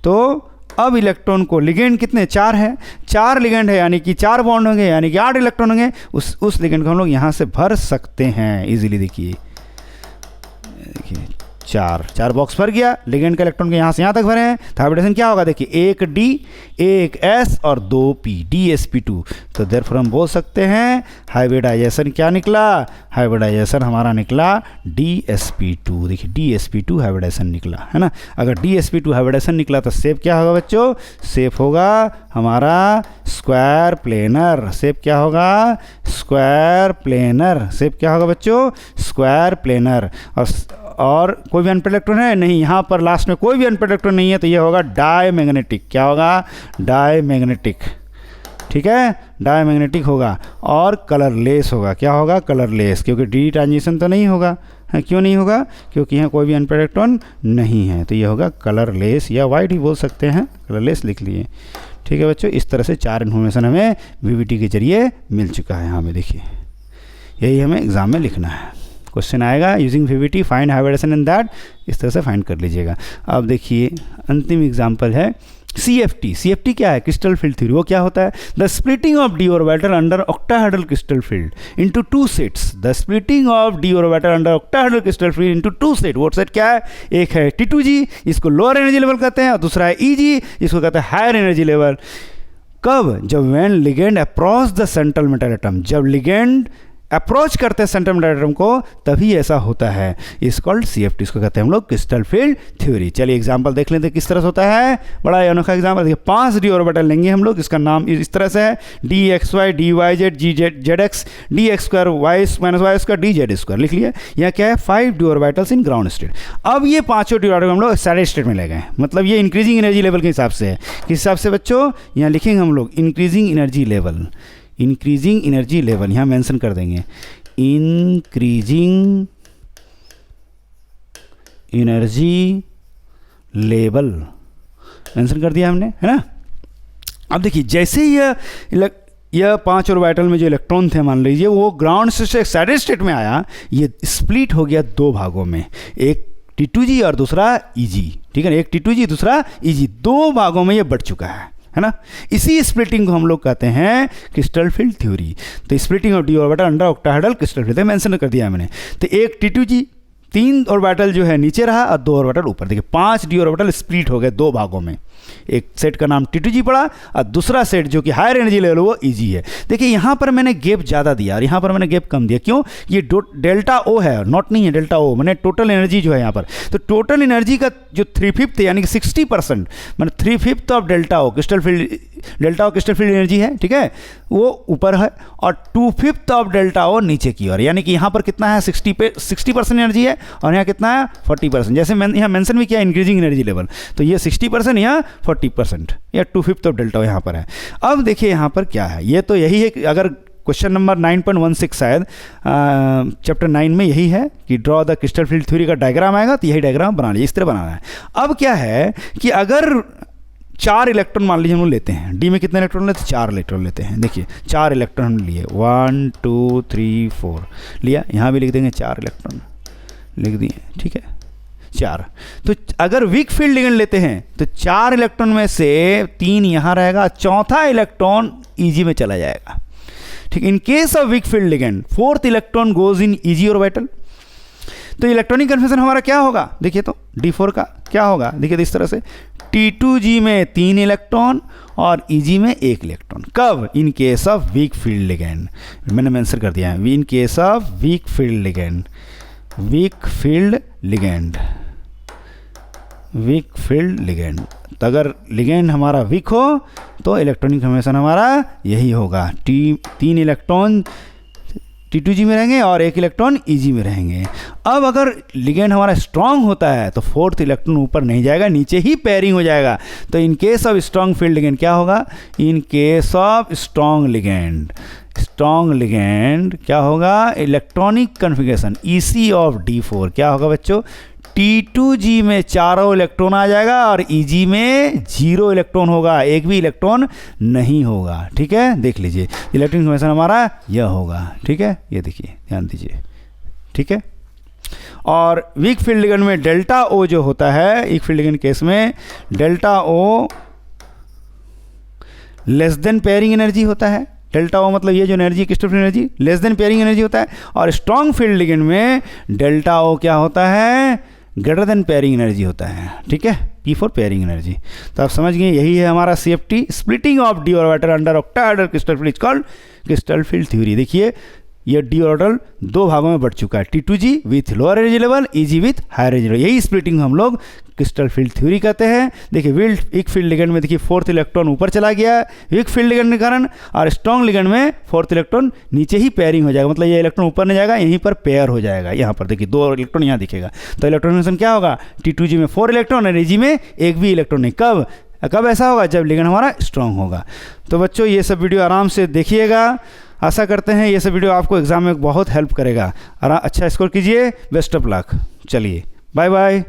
तो अब इलेक्ट्रॉन को लिगेंड कितने 4 है, 4 लिगेंड है यानी कि 4 बॉन्ड होंगे, यानी कि 8 इलेक्ट्रॉन होंगे। उस लिगेंड को हम लोग यहाँ से भर सकते हैं इजीली। देखिए 4 बॉक्स भर गया। लिगेंड का इलेक्ट्रॉन के यहाँ से यहाँ तक भरे हैं। तो हाइब्रिडेशन क्या होगा देखिए, 1 D 1 S और 2 P, DsP2। तो देयरफॉर हम बोल सकते हैं हाइब्रिडाइजेशन क्या निकला, हाइब्रिडाइजेशन हमारा निकला DsP2। देखिए DsP2 हाइब्रिडाइजेशन निकला है ना। अगर DsP2 हाइब्रिडाइजेशन निकला तो शेप क्या होगा बच्चों, शेप होगा हमारा स्क्वायर प्लेनर। शेप क्या होगा, स्क्वायर प्लेनर। शेप क्या होगा बच्चों, स्क्वायर प्लेनर। और कोई भी अनपेड इलेक्ट्रॉन है नहीं, यहाँ पर लास्ट में कोई भी अनपेड इलेक्ट्रॉन नहीं है, तो ये होगा डायमैग्नेटिक। क्या होगा, डायमैग्नेटिक। ठीक है, डायमैग्नेटिक होगा। और कलरलेस होगा। क्या होगा, कलरलेस, क्योंकि डी ट्रांजिशन तो नहीं होगा है। क्यों नहीं होगा, क्योंकि यहाँ कोई भी अनपेड इलेक्ट्रॉन नहीं है, तो ये होगा कलरलेस, या वाइट ही बोल सकते हैं, कलरलेस लिख लिए। ठीक है बच्चों, इस तरह से 4 इन्फॉर्मेशन हमें वीवीटी के जरिए मिल चुका है हमें। देखिए यही हमें एग्जाम में लिखना है। क्वेश्चन आएगा using VBT find hybridisation in that, इस तरह से फाइंड कर लीजिएगा। अब देखिए अंतिम एग्जाम्पल है CFT। CFT क्या है, क्रिस्टल फील्ड थ्योरी। वो क्या होता है, the splitting of d orbital under octahedral crystal field into 2 sets. The splitting of d orbital under octahedral crystal field into 2 set. वो सेट क्या है, एक है T2G, इसको लोअर एनर्जी लेवल कहते हैं, और दूसरा है EG, इसको कहते हैं हायर एनर्जी लेवल। कब, जब when ligand approach the central metal atom. जब लिगेंड अप्रोच करते हैं सेंट्रल मेटल एटम को तभी ऐसा होता है। इस कॉल्ड CFT, इसको कहते हैं हम लोग क्रिस्टल फील्ड थ्योरी। चलिए एग्जांपल देख लेते हैं किस तरह से होता है। बड़ा अनोखा एग्जांपल देखिए, 5 d ऑर्बिटल लेंगे हम लोग। इसका नाम इस तरह से है DXY DYZ GZX DX2 y-y2 DZ2 लिख लिया। यहाँ क्या है, 5 d orbitals in ground state. अब ये 5 d ऑर्बिटल हम लोग सैडेड स्टेट में ले गए, मतलब ये इंक्रीजिंग एनर्जी लेवल के हिसाब से है। किस हिसाब से बच्चों, यहाँ लिखेंगे हम लोग increasing energy level. Increasing energy level यहाँ मेंशन कर देंगे, इंक्रीजिंग एनर्जी लेवल मेंशन कर दिया हमने, है ना। अब देखिए जैसे ही यह 5 ऑर्बिटल में जो इलेक्ट्रॉन थे मान लीजिए, वो ग्राउंड से सैडेड स्टेट में आया, ये स्प्लिट हो गया 2 भागों में, एक T2G और दूसरा EG। ठीक है ना, एक T2G दूसरा EG, 2 भागों में ये बढ़ चुका है है ना। इसी स्प्लिटिंग को हम लोग कहते हैं क्रिस्टल फील्ड थ्योरी। तो splitting of D orbital under octahedral crystal field mention कर दिया है मैंने। तो एक T2G 3 ऑर्बिटल जो है नीचे रहा और 2 ऑर्बिटल ऊपर। देखिए 5 डी ऑर्बिटल स्प्लिट हो गए 2 भागों में। एक सेट का नाम T2G पड़ा और दूसरा सेट जो कि हायर एनर्जी लेवल वो EG है। देखिए यहाँ पर मैंने गैप ज़्यादा दिया और यहाँ पर मैंने गैप कम दिया। क्यों? ये डेल्टा O है, नॉट नहीं है, डेल्टा O मैंने टोटल एनर्जी जो है यहाँ पर। तो टोटल एनर्जी का जो 3/5 यानी कि 60% मैंने 3/5 of delta O crystal field, delta O crystal field energy है, ठीक है, वो ऊपर है और 2/5 ऑफ डेल्टा O नीचे की ओर। यानी कि यहाँ पर कितना है 60% एनर्जी है और यहाँ कितना है 40%। जैसे मैं यहाँ मेंशन भी किया इंक्रीजिंग एनर्जी लेवल, तो ये 60% यहाँ 40% या 2/5 ऑफ डेल्टा यहाँ पर है। अब देखिए यहाँ पर क्या है, ये तो यही है कि अगर क्वेश्चन नंबर 9.16 शायद चैप्टर 9 में यही है कि draw the crystal field theory का डायग्राम आएगा, तो यही डायग्राम बना लीजिए, इस तरह बनाना है। अब क्या है कि अगर 4 इलेक्ट्रॉन मान लीजिए हम लोग लेते हैं, डी में कितने इलेक्ट्रॉन लेते हैं? 4 इलेक्ट्रॉन लेते हैं। देखिए 4 इलेक्ट्रॉन हमने लिए, 1 2 3 4 लिया, यहाँ भी लिख देंगे 4 इलेक्ट्रॉन लिख दिए, ठीक है 4। तो अगर वीक फील्ड लिगेंड लेते हैं तो 4 इलेक्ट्रॉन में से 3 यहाँ रहेगा, चौथा इलेक्ट्रॉन EG में चला जाएगा, ठीक। In case of weak field ligand 4th electron goes in EG orbital. तो इलेक्ट्रॉनिक कन्फर्मेशन हमारा क्या होगा? देखिए तो D4 का क्या होगा? देखिए तो इस तरह से T2G में 3 इलेक्ट्रॉन और EG में 1 इलेक्ट्रॉन। कब? In case of weak field ligand, मैंने मेंशन कर दिया है, in case of weak field ligand, weak field ligand, weak field ligand. तो अगर लिगेंड हमारा वीक हो तो इलेक्ट्रॉनिक कन्फर्मेशन हमारा यही होगा, 3 इलेक्ट्रॉन T2G में रहेंगे और 1 इलेक्ट्रॉन EG में रहेंगे। अब अगर लिगेंड हमारा स्ट्रांग होता है तो 4th इलेक्ट्रॉन ऊपर नहीं जाएगा, नीचे ही पेयरिंग हो जाएगा। तो in case of strong field ligand क्या होगा? In case of strong ligand, strong ligand क्या होगा? Electronic configuration EC of D4 क्या होगा बच्चों? T2G में 4 इलेक्ट्रॉन आ जाएगा और EG में 0 इलेक्ट्रॉन होगा, एक भी इलेक्ट्रॉन नहीं होगा, ठीक है। देख लीजिए इलेक्ट्रॉनिक कन्फर्मेशन हमारा यह होगा, ठीक है, ये देखिए ध्यान दीजिए, ठीक है। और वीक फील्ड लिगेंड में डेल्टा O जो होता है, वीक फील्ड लिगेंड केस में delta O less than pairing energy होता है। डेल्टा O मतलब ये जो energy crystal field energy less than pairing energy होता है। और स्ट्रॉन्ग फील्ड लिगेंड में डेल्टा O क्या होता है? ग्रेटर देन पेयरिंग एनर्जी होता है, ठीक है, P4 पेयरिंग एनर्जी। तो आप समझ गए यही है हमारा CFT, splitting of D orbital under octahedral crystal field is called crystal field theory. देखिए ये डी ऑर्बिटल 2 भागों में बढ़ चुका है, T2G with lower energy level, EG with higher energy level. यही स्प्लिटिंग हम लोग क्रिस्टल फील्ड थ्योरी कहते हैं। देखिए वीक फील्ड लिगेंड में देखिए 4th इलेक्ट्रॉन ऊपर चला गया वीक फील्ड लिगेंड के कारण, और स्ट्रॉन्ग लिगेंड में 4th इलेक्ट्रॉन नीचे ही पेयरिंग हो जाएगा, मतलब ये इलेक्ट्रॉन ऊपर नहीं जाएगा, यहीं पर पेयर हो जाएगा। यहाँ पर देखिए 2 इलेक्ट्रॉन यहाँ दिखेगा। तो इलेक्ट्रॉन क्या होगा? T2G में 4 इलेक्ट्रॉन और EG में एक भी इलेक्ट्रॉन नहीं। कब ऐसा होगा? जब लिगेंड हमारा स्ट्रॉन्ग होगा। तो बच्चों ये सब वीडियो आराम से देखिएगा, आशा करते हैं ये सब वीडियो आपको एग्जाम में बहुत हेल्प करेगा। अच्छा स्कोर कीजिए, बेस्ट ऑफ लक। चलिए बाय बाय।